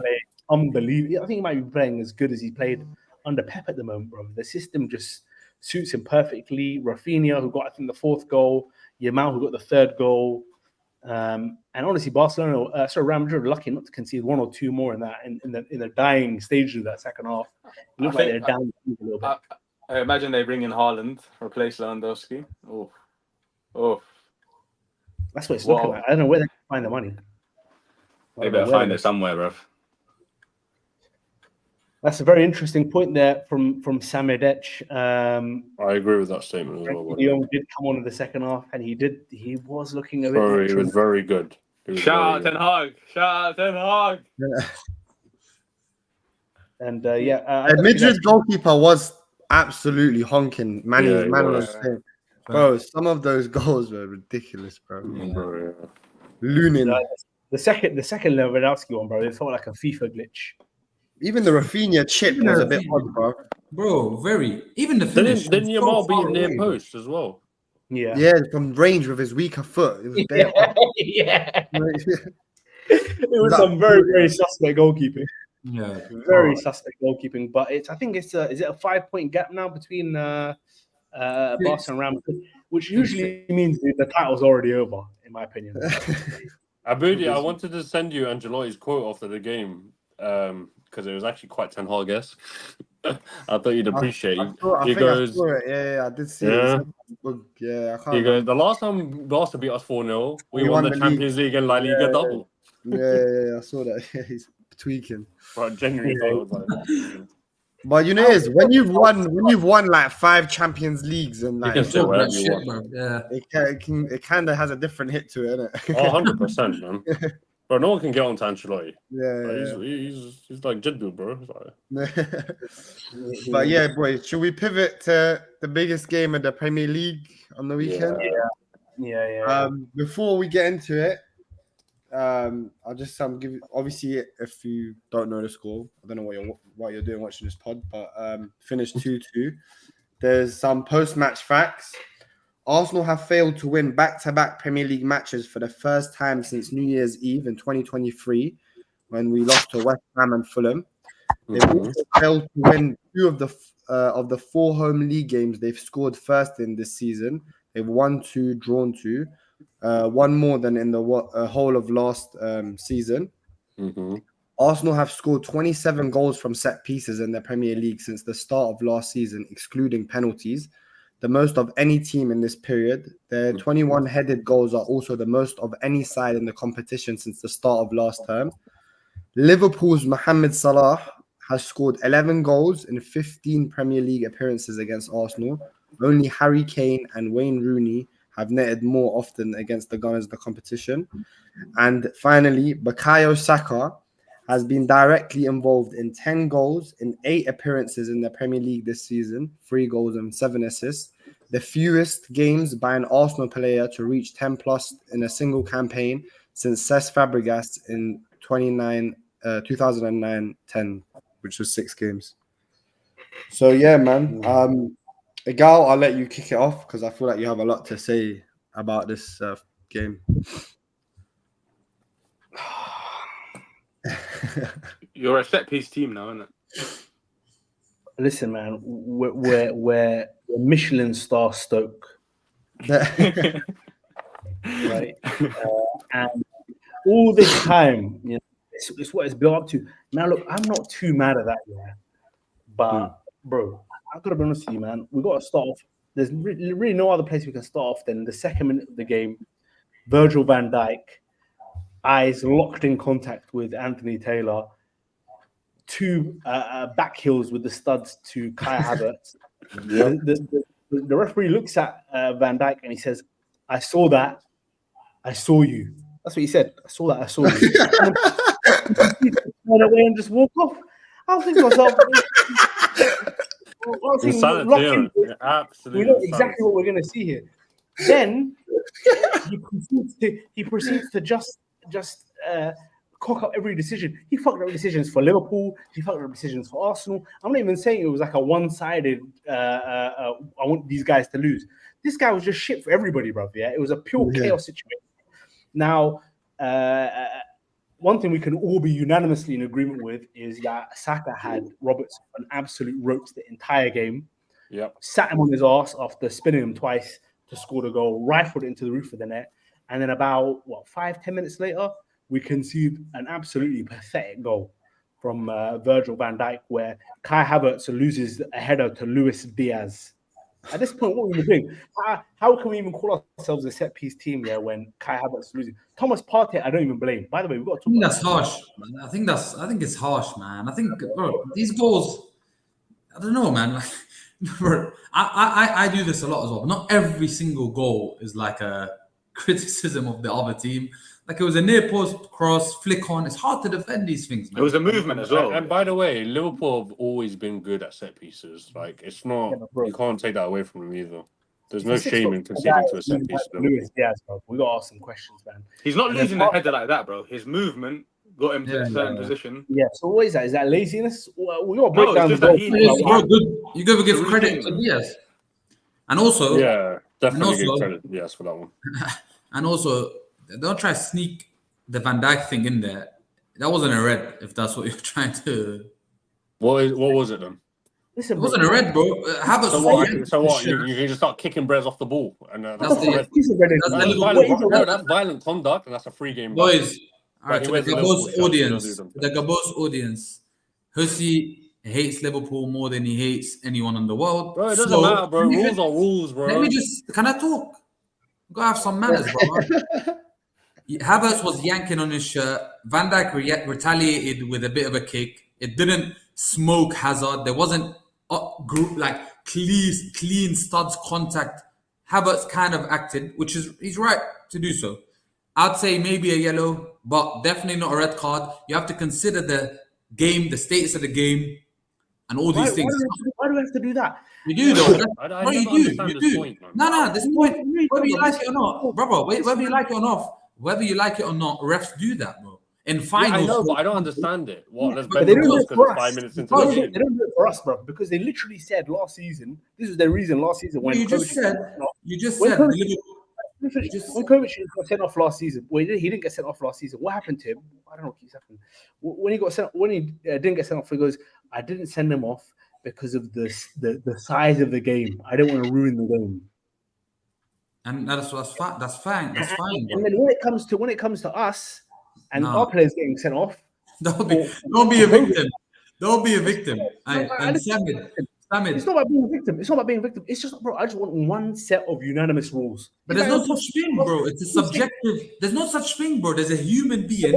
unbelievable. I think he might be playing as good as he played under Pep at the moment, bro. The system just suits him perfectly. Rafinha, who got, I think, the 4th goal. Yamal, who got the 3rd goal. And honestly, Real Madrid are lucky not to concede 1 or 2 more in the dying stage of that second half. It looked like they're down a little bit. I imagine they bring in Haaland, replace Lewandowski. Oh. That's what it's looking like. I don't know where they can find the money. They better find it somewhere, bruv. That's a very interesting point there from Samedech. I agree with that statement as well. He did come on in the second half, and he was looking a bit. He was very good. Shout out Ten Hag. And Madrid's goalkeeper was absolutely honking. Bro, some of those goals were ridiculous, bro. Looning. The second Lewandowski one, bro, it felt like a FIFA glitch. Even the Rafinha chip was a bit odd, bro. Bro, very. Even the finish. Didn't Yamal beat near post as well? Yeah, from range with his weaker foot. It was yeah. It was some very, very suspect goalkeeping. Yeah, very suspect goalkeeping. But I think it's is it a 5-point gap now between Barca and Real Madrid, which usually means the title's already over, in my opinion. Abudi, I wanted to send you Ancelotti's quote after the game because it was actually quite Ten Hag-esque. I thought you'd appreciate it. He goes, I did see it. Yeah, I can't. He goes, the last time Barca beat us 4-0, we won the Champions League and La Liga double. Yeah, I saw that. Yeah, he's tweaking. But genuinely, but you know, when you've won like 5 Champions Leagues and like it kind of has a different hit to it, innit? 100%, man. Bro, no one can get on to Ancelotti. Yeah. He's like Jiddu, bro. But yeah, boys, should we pivot to the biggest game of the Premier League on the weekend? Yeah. Before we get into it, I'll just give you, obviously, if you don't know the score, I don't know what you're doing watching this pod, but finished 2-2. There's some post-match facts. Arsenal have failed to win back-to-back Premier League matches for the first time since New Year's Eve in 2023, when we lost to West Ham and Fulham. They've also failed to win 2 of the 4 home league games they've scored first in this season. They've won 2, drawn 2. 1 more than in the whole of last season. Arsenal have scored 27 goals from set pieces in the Premier League since the start of last season, excluding penalties, the most of any team in this period. Their 21 headed goals are also the most of any side in the competition since the start of last term. Liverpool's Mohamed Salah has scored 11 goals in 15 Premier League appearances against Arsenal. Only Harry Kane and Wayne Rooney have netted more often against the Gunners in the competition. And finally, Bukayo Saka has been directly involved in 10 goals in 8 appearances in the Premier League this season, 3 goals and 7 assists. The fewest games by an Arsenal player to reach 10 plus in a single campaign since Cesc Fabregas in 2009-10, which was 6 games. So yeah, man. Gal, I'll let you kick it off because I feel like you have a lot to say about this game. You're a set piece team now, isn't it? Listen, man, we're Michelin star Stoke, right? And all this time, you know, it's what it's built up to. Now, look, I'm not too mad at that, but bro, I've got to be honest with you, man. We got to start off. There's really no other place we can start off than the second minute of the game. Virgil van Dijk, eyes locked in contact with Anthony Taylor. 2 back heels with the studs to Kai Havertz. The referee looks at Van Dijk and he says, "I saw that. I saw you." That's what he said. "I saw that. I saw you." Turn away and just walk off. I was thinking to myself, absolutely. We know exactly what we're going to see here. Then he proceeds to just cock up every decision. He fucked up decisions for Liverpool. He fucked up decisions for Arsenal. I'm not even saying it was like a one-sided, I want these guys to lose. This guy was just shit for everybody, bro. Yeah, it was a pure chaos situation. Now, one thing we can all be unanimously in agreement with is that Saka had Robertson an absolute roast the entire game. Yep. Sat him on his ass after spinning him twice to score the goal, rifled it into the roof of the net, and then about 5-10 minutes later, we concede an absolutely pathetic goal from Virgil van Dijk, where Kai Havertz loses a header to Luis Diaz. At this point, what are we even doing? How can we even call ourselves a set piece team here when Kai Havertz losing? Thomas Partey, I don't even blame. By the way, we've got to talk about that's harsh, man. I think it's harsh, man. I think, bro, these goals, I don't know, man. I do this a lot as well. Not every single goal is like a criticism of the other team. Like it was a near post cross, flick on. It's hard to defend these things, man. It was a movement as well. And by the way, Liverpool have always been good at set pieces. Like it's not, you can't take that away from them either. There's no shame in conceding to a set piece. Luis Diaz, bro. We got to ask some questions, man. He's not losing the header like that, bro. His movement got him to a certain position. Yeah. So what is that? Is that laziness? We got to break down the goal. You gotta give credit to Diaz, and also definitely give credit to Diaz for that one. And also, don't try to sneak the Van Dijk thing in there. That wasn't a red, if that's what you're trying to. What was it then? Listen, it wasn't a red, bro. So what? You can just start kicking Brez off the ball, and that's violent conduct, and that's a free game. Boys, all right, to the GABOS audience, Hussey hates Liverpool more than he hates anyone in the world. Bro, it doesn't matter, bro. Rules are rules, bro. Let me can I talk? You gotta have some manners, bro. Havertz was yanking on his shirt. Van Dijk retaliated with a bit of a kick. It didn't smoke Hazard. There wasn't clean studs contact. Havertz kind of acted, which is he's right to do so. I'd say maybe a yellow, but definitely not a red card. You have to consider the game, the status of the game, and all these things. Why do we have to do that? You do though. You do. Point, no, this point, whether you like it or not, brother, whether you like it or not, refs do that, bro. In finals, I know, but I don't understand it. Let's bet because 5 minutes into the game. They don't do it for us, bro, because they literally said last season. This was their reason last season when you just said. When Kovacic got sent off last season, he didn't get sent off last season. What happened to him? I don't know what keeps happening. When he didn't get sent off, he goes, "I didn't send him off because of the size of the game. I didn't want to ruin the game." And that's fine. That's fine. And then when it comes to us and our players getting sent off, don't be a victim. Don't be a victim. It's not about being a victim. It's just, bro, I just want one set of unanimous rules. But there's no such thing, bro. It's a subjective. There's no such thing, bro. There's a human being.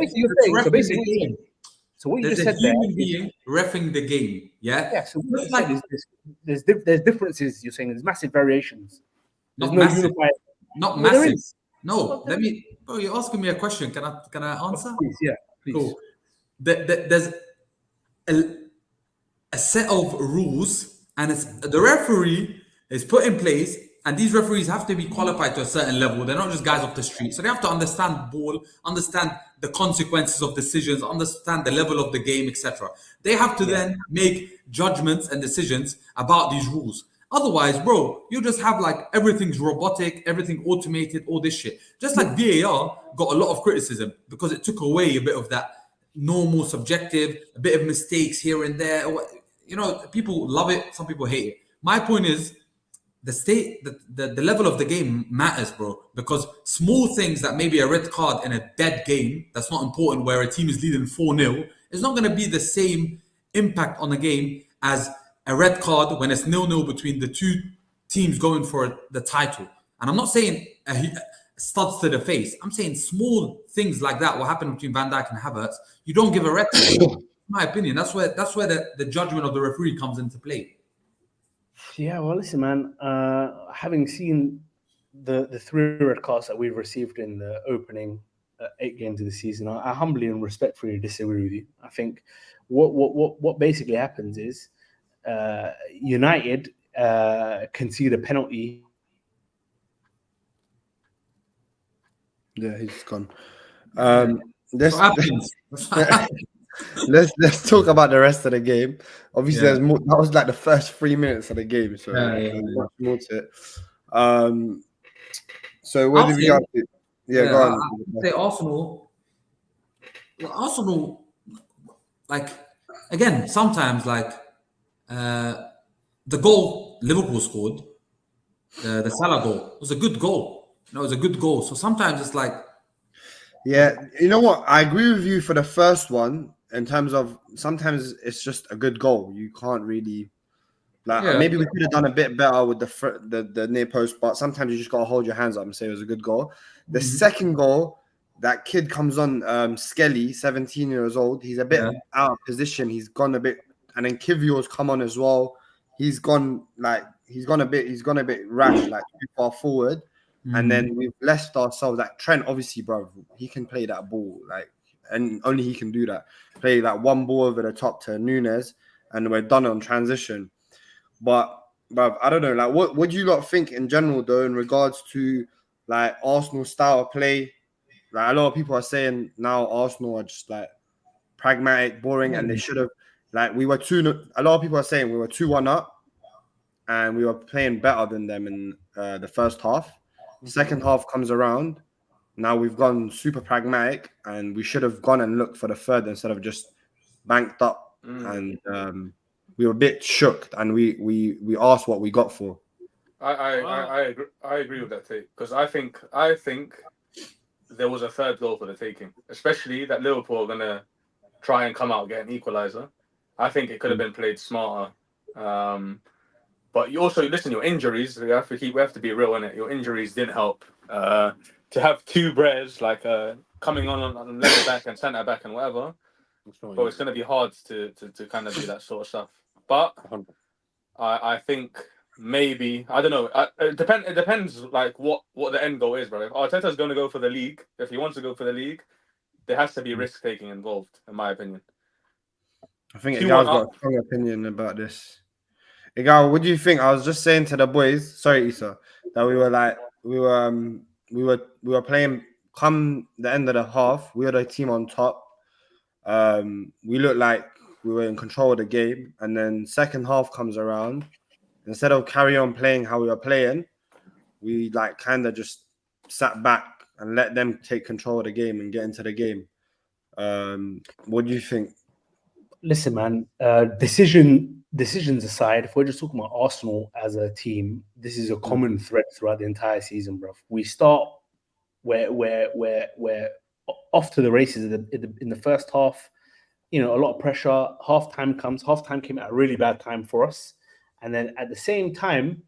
So what you just said there, human being reffing the game. Yeah. Yeah. So there's differences. You're saying there's massive variations. There's no unified. Not massive. No. Let me. Bro, you're asking me a question. Can I answer? Please, yeah. Please. Cool. There's a set of rules. And the referee is put in place, and these referees have to be qualified to a certain level. They're not just guys off the street. So they have to understand ball, understand the consequences of decisions, understand the level of the game, etc. They have to then make judgments and decisions about these rules. Otherwise, bro, you just have like everything's robotic, everything automated, all this shit. Just like VAR got a lot of criticism because it took away a bit of that normal subjective, a bit of mistakes here and there. You know, people love it, some people hate it. My point is, the level of the game matters, bro. Because small things that maybe a red card in a dead game, that's not important, where a team is leading 4-0, is not going to be the same impact on the game as a red card when it's 0-0 between the two teams going for the title. And I'm not saying studs to the face. I'm saying small things like that, what happened between Van Dijk and Havertz, you don't give a red card. My opinion, that's where the judgment of the referee comes into play. Yeah, well, listen, man. Having seen the 3 red cards that we've received in the opening 8 games of the season, I humbly and respectfully disagree with you. I think what basically happens is United concede a penalty. Yeah, he's gone. Let's talk about the rest of the game. Obviously, there's more. That was like the first 3 minutes of the game, so there's much more to it. So where did we go? Yeah, go on. I'd say Arsenal Arsenal, like, again, sometimes, like, the goal Liverpool scored, the Salah goal, was a good goal. It was a good goal. So sometimes it's like, Yeah, you know what? I agree with you for the first one in terms of sometimes it's just a good goal. You can't really yeah, maybe we could have done a bit better with the near post, but sometimes you just gotta hold your hands up and say it was a good goal. The second goal, that kid comes on, Skelly, 17 years old. He's a bit out of position. He's gone a bit, and then Kivio's come on as well. He's gone a bit rash, like too far forward. And then we've left ourselves that Trent, obviously, bro, he can play that ball, like, and only he can do that. Play that one ball over the top to Nunes, and we're done on transition. But I don't know, like, what do you lot think in general, though, in regards to like Arsenal style of play? Like, a lot of people are saying now Arsenal are just like pragmatic, boring, and they should have, like, a lot of people are saying we were 2-1 up and we were playing better than them in the first half. Second half comes around. Now we've gone super pragmatic, and we should have gone and looked for the third instead of just banked up. And we were a bit shook, and we asked what we got for. I agree with that take, because I think there was a third goal for the taking, especially that Liverpool are gonna try and come out get an equaliser. I think it could have been played smarter. But you also listen, your injuries. We have to be real in it. Your injuries didn't help. To have two Brez like coming on left back and centre back and whatever. But it's going to be hard to kind of do that sort of stuff. But I think maybe, I don't know. It depends like what the end goal is, bro. If Arteta's going to go for the league, if he wants to go for the league, there has to be risk taking involved, in my opinion. I think Igal's got a strong opinion about this. Igal, what do you think? I was just saying to the boys, sorry, Issa, that we were playing. Come the end of the half, we had a team on top. We looked like we were in control of the game, and then second half comes around. Instead of carry on playing how we were playing, we like kind of just sat back and let them take control of the game and get into the game. What do you think? Listen, man, decisions aside, if we're just talking about Arsenal as a team, this is a common thread throughout the entire season, bro. We start we're off to the races in the first half. You know, a lot of pressure. Halftime comes. Halftime came at a really bad time for us, and then at the same time,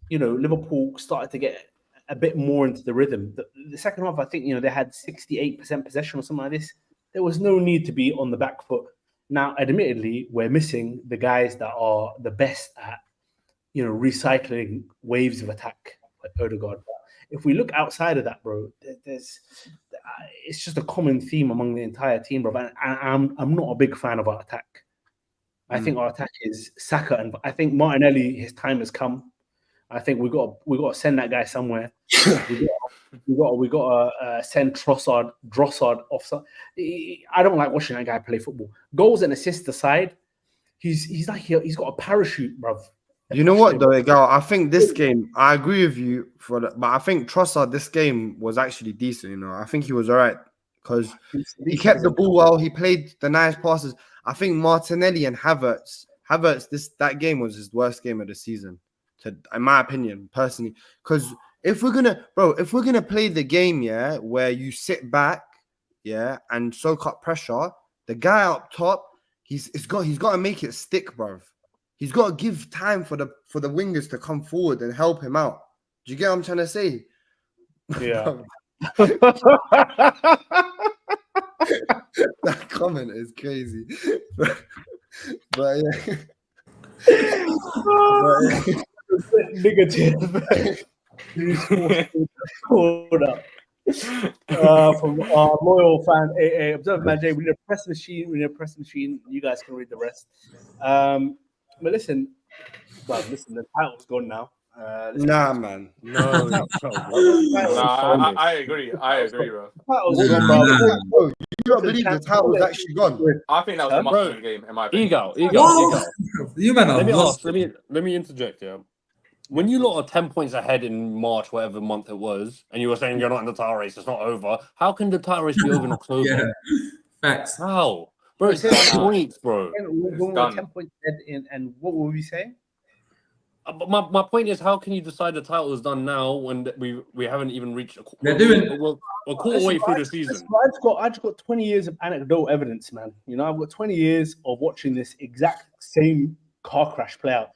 you know, Liverpool started to get a bit more into the rhythm. The second half, I think, you know, they had 68% possession or something like this. There was no need to be on the back foot. Now, admittedly, we're missing the guys that are the best at, you know, recycling waves of attack, like Odegaard. If we look outside of that, bro, it's just a common theme among the entire team, bro. And I'm not a big fan of our attack. I think our attack is Saka, and I think Martinelli, his time has come. I think we got to send that guy somewhere. we got to send Drossard off. I don't like watching that guy play football. Goals and assists aside, he's like he's got a parachute, bruv. You know what, though, Egal? I think this game, I agree with you but I think Trossard, this game was actually decent. You know, I think he was all right because he kept the ball well. He played the nice passes. I think Martinelli and Havertz, that game was his worst game of the season, in my opinion, personally. Because if we're gonna play the game, yeah, where you sit back, yeah, and soak up pressure, the guy up top, he's got to make it stick, bruv. He's got to give time for the wingers to come forward and help him out. Do you get what I'm trying to say? Yeah. That comment is crazy. but yeah. Negative. From our loyal fan, AA, Observe Magic, we need a press machine. You guys can read the rest. But listen, the title's gone now. Nah, man. No. I agree, bro. Title's gone, bro. You don't believe the title was actually gone? I think that was a must-win game, in my opinion. Egal. You man, Let me interject. Yeah, when you lot are 10 points ahead in March, whatever month it was, and you were saying you're not in the title race, it's not over. How can the title race be over in October? Facts. How? Bro, it's 10 points, bro. When we're 10 points ahead and what were we saying? But my point is, how can you decide the title is done now when we haven't even reached They're doing- we're quarter way through the season? I just got 20 years of anecdotal evidence, man. You know, I've got 20 years of watching this exact same car crash play out.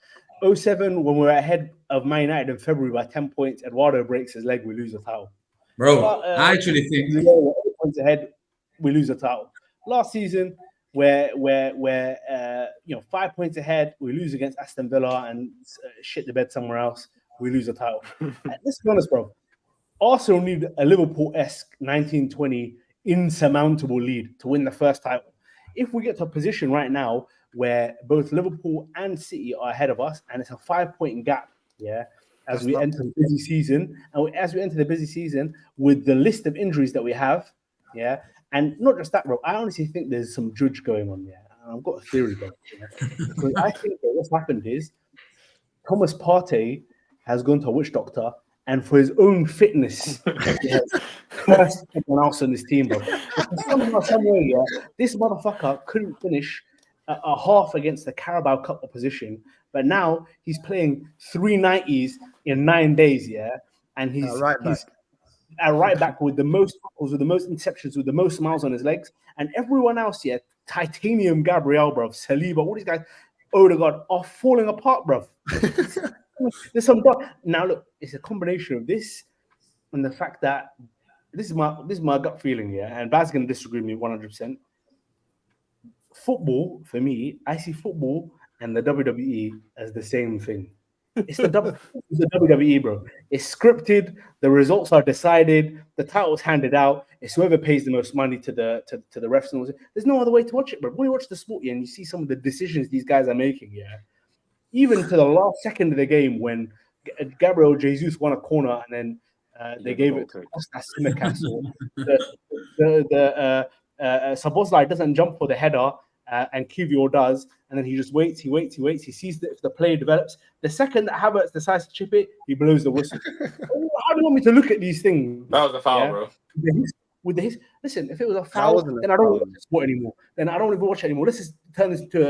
07, when we're ahead of Man United in February by 10 points, Eduardo breaks his leg, we lose the title. Bro, But, I actually think we're 8 points ahead, we lose the title. Last season, where 5 points ahead, we lose against Aston Villa and shit the bed somewhere else, we lose the title. Let's be honest, bro. Arsenal need a Liverpool-esque 1920 insurmountable lead to win the first title. If we get to a position right now where both Liverpool and City are ahead of us, and it's a 5-point gap, as we enter the busy season, and as we enter the busy season with the list of injuries that we have, and not just that, bro. I honestly think there's some judge going on, and I've got a theory, bro. Because I think that what's happened is Thomas Partey has gone to a witch doctor, and for his own fitness, he has cursed everyone else on this team, bro. Somehow, some way, this motherfucker couldn't finish a half against the Carabao Cup opposition, but now he's playing 390s in 9 days, and he's right back with the most tackles, with the most interceptions, with the most smiles on his legs, and everyone else, Titanium Gabriel, bro, Saliba, all these guys, Odegaard, are falling apart, bro. There's some now. Look, it's a combination of this and the fact that this is my gut feeling, and Baz gonna disagree with me 100%. Football, for me, I see football and the WWE as the same thing. It's the WWE, bro. It's scripted. The results are decided. The title's handed out. It's whoever pays the most money to the refs. And there's no other way to watch it, bro. When you watch the sport, and you see some of the decisions these guys are making, even to the last second of the game when Gabriel Jesus won a corner and then they gave it to Kostas Simicas. The Szoboszlai doesn't jump for the header, and Kiwior does, and then he just waits. He sees that if the play develops, the second that Havertz decides to chip it, he blows the whistle. How do you want me to look at these things? That was a foul, bro. Listen, if it was a foul, then I don't watch the sport anymore. Then I don't even watch it anymore. Let's just turn this into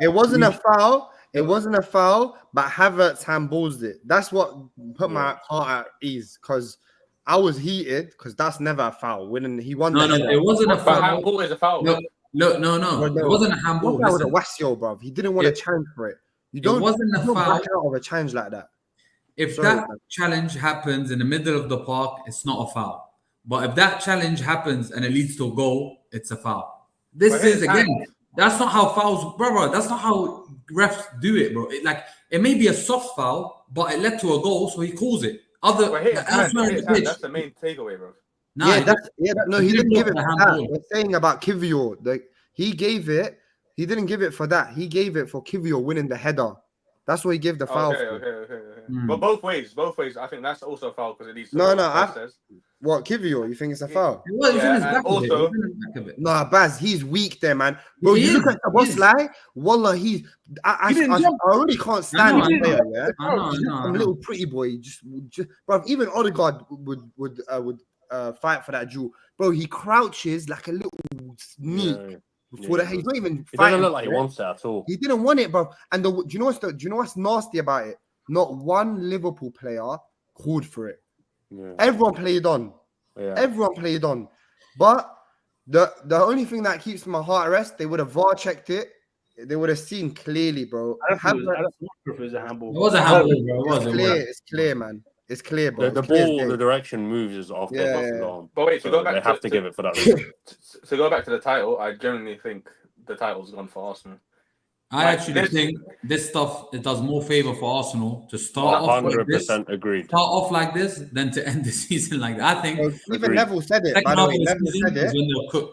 it wasn't a foul. It wasn't a foul, but Havertz handballs it. That's what put my heart at ease, because I was heated, because that's never a foul. When he won, it wasn't a foul. Handball is a foul. No. It wasn't a handball. That was a Wasio, bro. He didn't want to challenge for it. It wasn't a foul. Back out of a challenge like that. If that challenge happens in the middle of the park, it's not a foul. But if that challenge happens and it leads to a goal, it's a foul. This is again. That's not how fouls, bro. That's not how refs do it, bro. It may be a soft foul, but it led to a goal, so he calls it. That's the main takeaway, bro. No, he didn't give it for that. We're saying about Kiwior. He gave it. He didn't give it for that. He gave it for Kiwior winning the header. That's what he gave the foul for. Okay. But both ways. I think that's also a foul because it leads to what, Kiwior? You think it's a foul? No, Baz, he's weak there, man. Bro, you look at Szoboszlai. Wallah, I already can't stand him there. Some little pretty boy. Just, bro. Even Odegaard would fight for that duel, bro. He crouches like a little sneak before he's not even. It doesn't look like he wants it at all. He didn't want it, bro. And do you know what's nasty about it? Not one Liverpool player called for it. Yeah. Everyone played on. But the only thing that keeps my heart at rest, they would have VAR checked it. They would have seen clearly, bro. I don't know if it was a handball. It was a handball, bro. It's clear, man. It's clear, bro. The ball, the direction moves off their arm. But wait, so go back. They have to give it for that reason. So go back to the title. I generally think the title's gone for Arsenal. I actually think this stuff, it does more favor for Arsenal to start off like this. 100% agreed. Start off like this than to end the season like that. I think even Neville said it. By the way,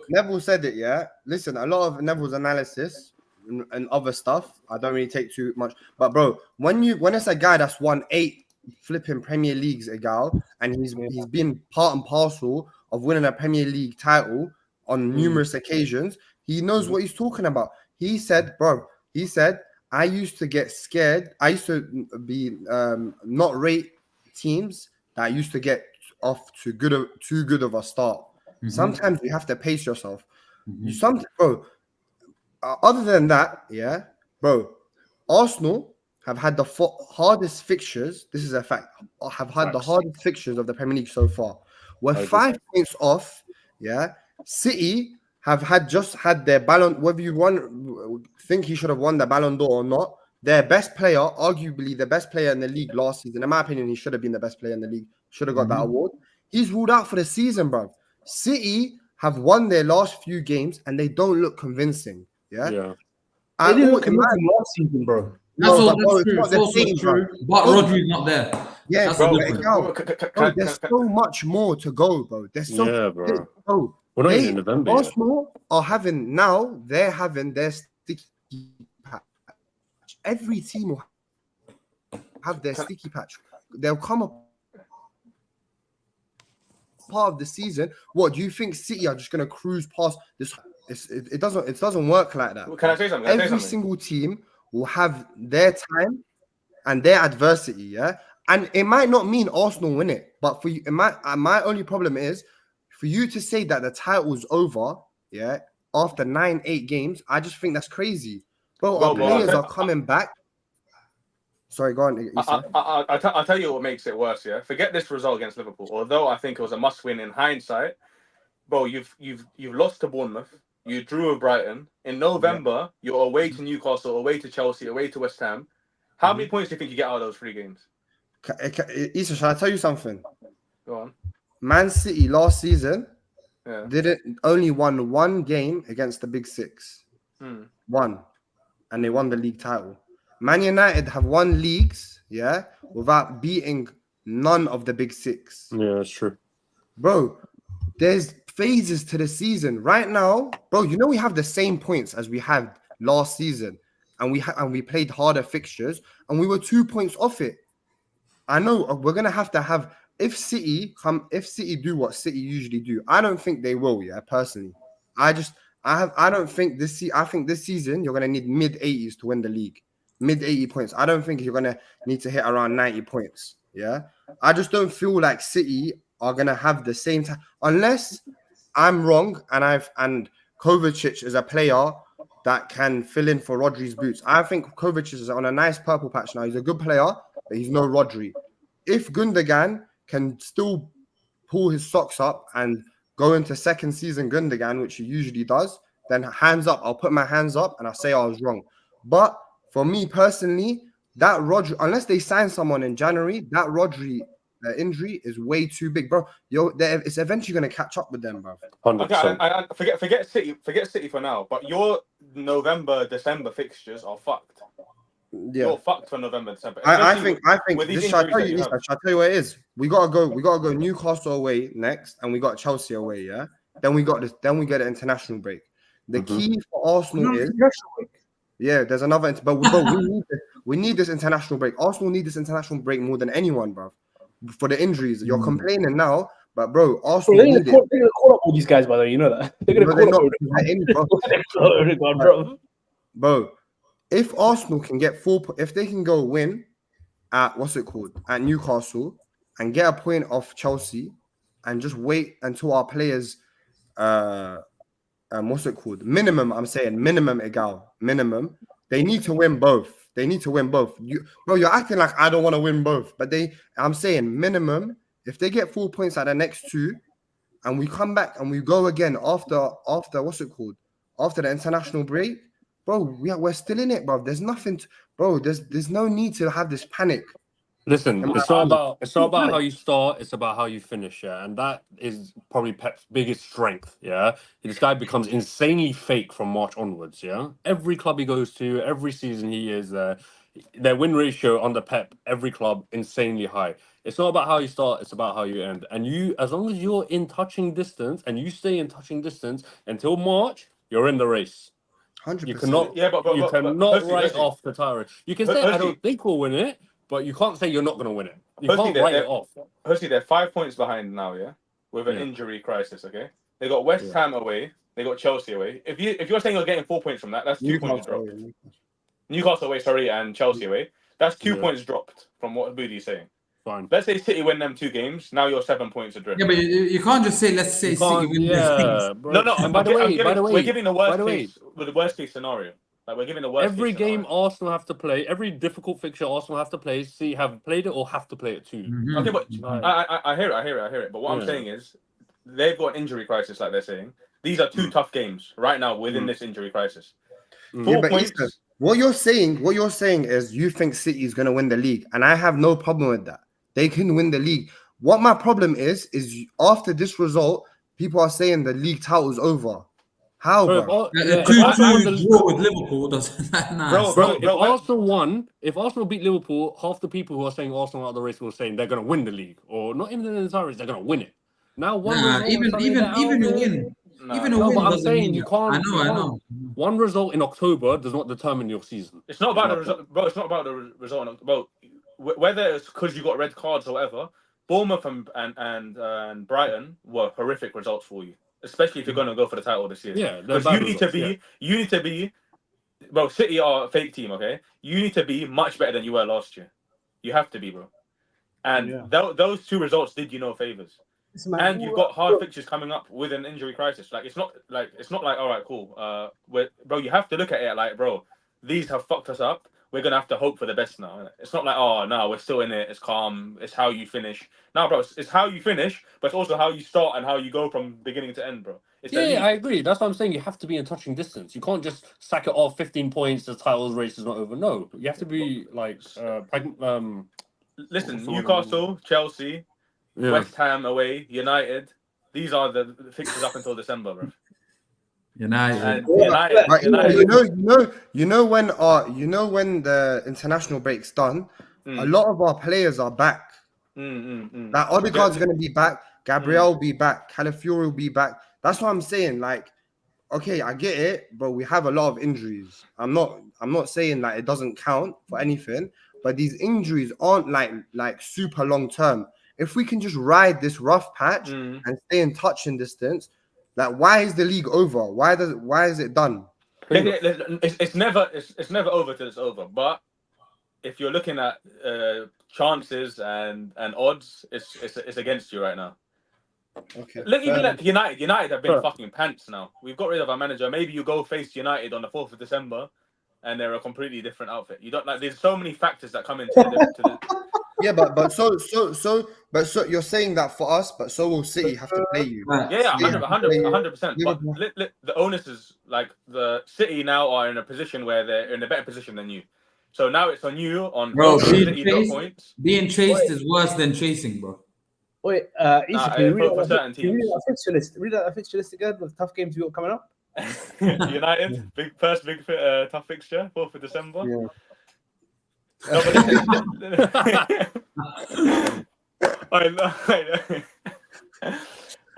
Neville said it. Yeah. Listen, a lot of Neville's analysis and other stuff, I don't really take too much. But bro, when it's a guy that's won 8 flipping Premier Leagues, and he's been part and parcel of winning a Premier League title on numerous occasions, he knows what he's talking about. He said, I used to get scared. I used to be not rate teams that used to get off too good of a start. Sometimes you have to pace yourself. Bro. Other than that, yeah, bro, Arsenal have had the hardest fixtures. This is a fact. Have had the hardest fixtures of the Premier League so far. We're 5 points off. Yeah, City have just had their Ballon. Whether you think he should have won the Ballon d'Or or not, their best player, arguably the best player in the league last season. In my opinion, he should have been the best player in the league. Should have got that award. He's ruled out for the season, bro. City have won their last few games and they don't look convincing. Yeah. They didn't look convincing last season, bro. That's true. It's also true. But RODRI's not there. Yeah, that's bro. There's so much more to go, bro. There's so bro. We're not even in November. Arsenal they're having their sticky patch. Every team will have their sticky patch. They'll come up part of the season. What do you think? City are just gonna cruise past this? It doesn't work like that. Can I say something? Every single team will have their time and their adversity. Yeah, and it might not mean Arsenal win it, but for you, my only problem is for you to say that the title's over. Yeah, after 9-8 games, I just think that's crazy. Bro, our players are coming back. Sorry, go on. I'll tell you what makes it worse. Yeah, forget this result against Liverpool. Although I think it was a must-win in hindsight, bro. You've lost to Bournemouth. You drew with Brighton in November. You're away to Newcastle, away to Chelsea, away to West Ham. How many points do you think you get out of those 3 games? Issa, shall I tell you something? Go on. Man City last season only won 1 game against the Big Six. One, and they won the league title. Man United have won leagues, without beating none of the Big Six. Yeah, that's true. Bro, there's phases to the season. Right now, bro, you know we have the same points as we had last season. And we played harder fixtures, and we were 2 points off it. I know we're gonna have to if City do what City usually do. I don't think they will, personally. I don't think I think this season you're gonna need mid-80s to win the league. Mid-80 points. I don't think you're gonna need to hit around 90 points. Yeah. I just don't feel like City are gonna have the same time unless I'm wrong and Kovacic is a player that can fill in for Rodri's boots. I think Kovacic is on a nice purple patch now. He's a good player, but he's no Rodri. If Gundogan can still pull his socks up and go into second season Gundogan, which he usually does, then hands up. I'll put my hands up and I'll say I was wrong. But for me personally, that Rodri, unless they sign someone in January, that Rodri injury is way too big, bro. It's eventually going to catch up with them, bro. 100%. I forget City for now. But your November, December fixtures are fucked. Yeah, you're fucked for November, December. I think. Shall I tell you what it is? We gotta go Newcastle away next, and we got Chelsea away. Yeah. Then we get an international break. The key for Arsenal is there's another. But we need this international break. Arsenal need this international break more than anyone, bro. For the injuries, you're complaining now, but bro, Arsenal. They're gonna call up all these guys, by the way. You know that they're gonna call up bro. Bro, if Arsenal can get if they can go win at at Newcastle and get a point off Chelsea, and just wait until our players, minimum. I'm saying minimum egal minimum. They need to win both. You're acting like I don't want to win both, but I'm saying minimum. If they get 4 points at the next 2, and we come back and we go again after after the international break, bro, we're still in it, bro. There's nothing, bro. There's no need to have this panic. Listen, it's not about how you start, it's about how you finish, and that is probably Pep's biggest strength, This guy becomes insanely fake from March onwards, Every club he goes to, every season he is there, their win ratio under Pep, every club, insanely high. It's not about how you start, it's about how you end. And as long as you're in touching distance, and you stay in touching distance until March, you're in the race. 100%. You cannot write off the title. You can say, I don't think we'll win it, but you can't say you're not going to win it. You can't write it off. Firstly, they're 5 points behind now, with an injury crisis, okay? They got West Ham away. They got Chelsea away. If you're saying you're getting 4 points from that, that's 2 points dropped. Newcastle away, and Chelsea away. That's 2 points dropped from what Boody's saying. Fine. Let's say City win them 2 games. Now you're 7 points adrift. Yeah, but you can't just say let's say City win this game. Bro. No. And by the way, we're giving the worst case scenario. Like we're giving the worst. Every case scenario. game Arsenal have to play, every difficult fixture Arsenal have to play, City have played it or have to play it too. Mhm. Okay, but I hear it. But what I'm saying is, they've got an injury crisis, like they're saying. These are 2 tough games right now within this injury crisis. 4 points. Ethan, what you're saying is you think City is going to win the league, and I have no problem with that. They can win the league. What my problem is after this result, people are saying the league title is over. How, bro? A 2-2 draw with Liverpool doesn't that nice. Bro, if Arsenal beat Liverpool, half the people who are saying Arsenal out of the race were saying they're going to win the league, or not even in the entire race, they're going to win it. Now, even a win. Even a win. But I'm saying you can't. I know. One result in October does not determine your season. It's not about the result, bro. It's not about the result. Bro, whether it's because you got red cards or whatever, Bournemouth and Brighton were horrific results for you. Especially if you're going to go for the title this year. Yeah, because you need to be. Bro, City are a fake team, okay? You need to be much better than you were last year. You have to be, bro. And those 2 results did you no favors. And you've got hard fixtures coming up with an injury crisis. Like it's not like all right, cool. Bro, you have to look at it like, bro, these have fucked us up. We're gonna have to hope for the best now. It's not like, oh no, we're still in it. It's calm. It's how you finish. No, bro, it's how you finish, but it's also how you start and how you go from beginning to end, bro. I agree. That's what I'm saying. You have to be in touching distance. You can't just sack it off 15 points. The title race is not over. No, you have to be like. Listen, Newcastle, Chelsea, West Ham away, United. These are the fixtures up until December, bro. United. You know when the international break's done, a lot of our players are back. Like Odegaard's going to be back, Gabriel will be back, Calafiori will be back. That's what I'm saying. Like, okay, I get it, but we have a lot of injuries. I'm not saying like it doesn't count for anything, but these injuries aren't like super long term. If we can just ride this rough patch and stay in touching distance. Like, why is the league over? Why is it done? It's never over till it's over. But if you're looking at chances and odds, it's against you right now. Okay. Even at United. United have been fucking pants now. We've got rid of our manager. Maybe you go face United on the 4th of December, and they're a completely different outfit. You don't like. There's so many factors that come into the Yeah, but so you're saying that for us, but so will City have to play you. Yeah, 100%. But the onus is like the City now are in a position where they're in a better position than you. So now it's on you points. Being chased is worse than chasing, bro. Wait, for certain teams. Read that fixture list again with tough games we got coming up. United, big tough fixture, 4th of December. Yeah. No,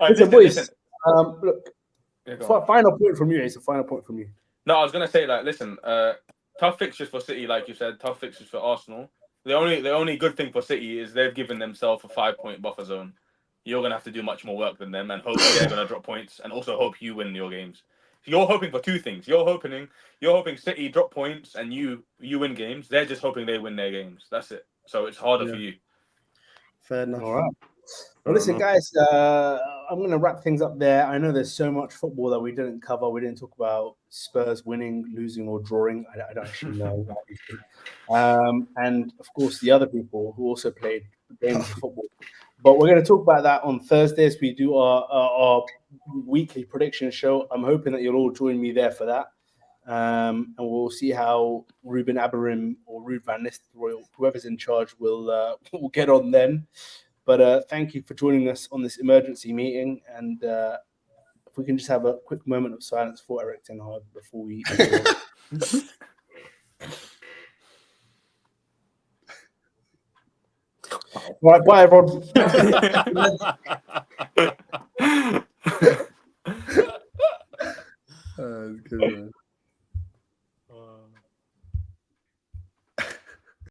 Listen, boys. Look, final point from you. It's a final point from you. No, I was gonna say, like, listen, tough fixtures for City, like you said, tough fixtures for Arsenal. The only good thing for City is they've given themselves a 5-point buffer zone. You're gonna have to do much more work than them, and hope they're gonna drop points, and also hope you win your games. You're hoping for 2 things. You're hoping City drop points and you win games. They're just hoping they win their games. That's it. So it's harder for you. Fair enough. All right. Well, listen, guys, I'm going to wrap things up there. I know there's so much football that we didn't cover. We didn't talk about Spurs winning, losing, or drawing. I don't actually know. And, of course, the other people who also played games of football. But we're going to talk about that on Thursdays. We do our weekly prediction show. I'm hoping that you'll all join me there for that. And we'll see how Ruben Amorim or Ruud van Nistelrooy, whoever's in charge, will get on then. But thank you for joining us on this emergency meeting. And if we can just have a quick moment of silence for Erik ten Hag before we... Right, bye, everyone.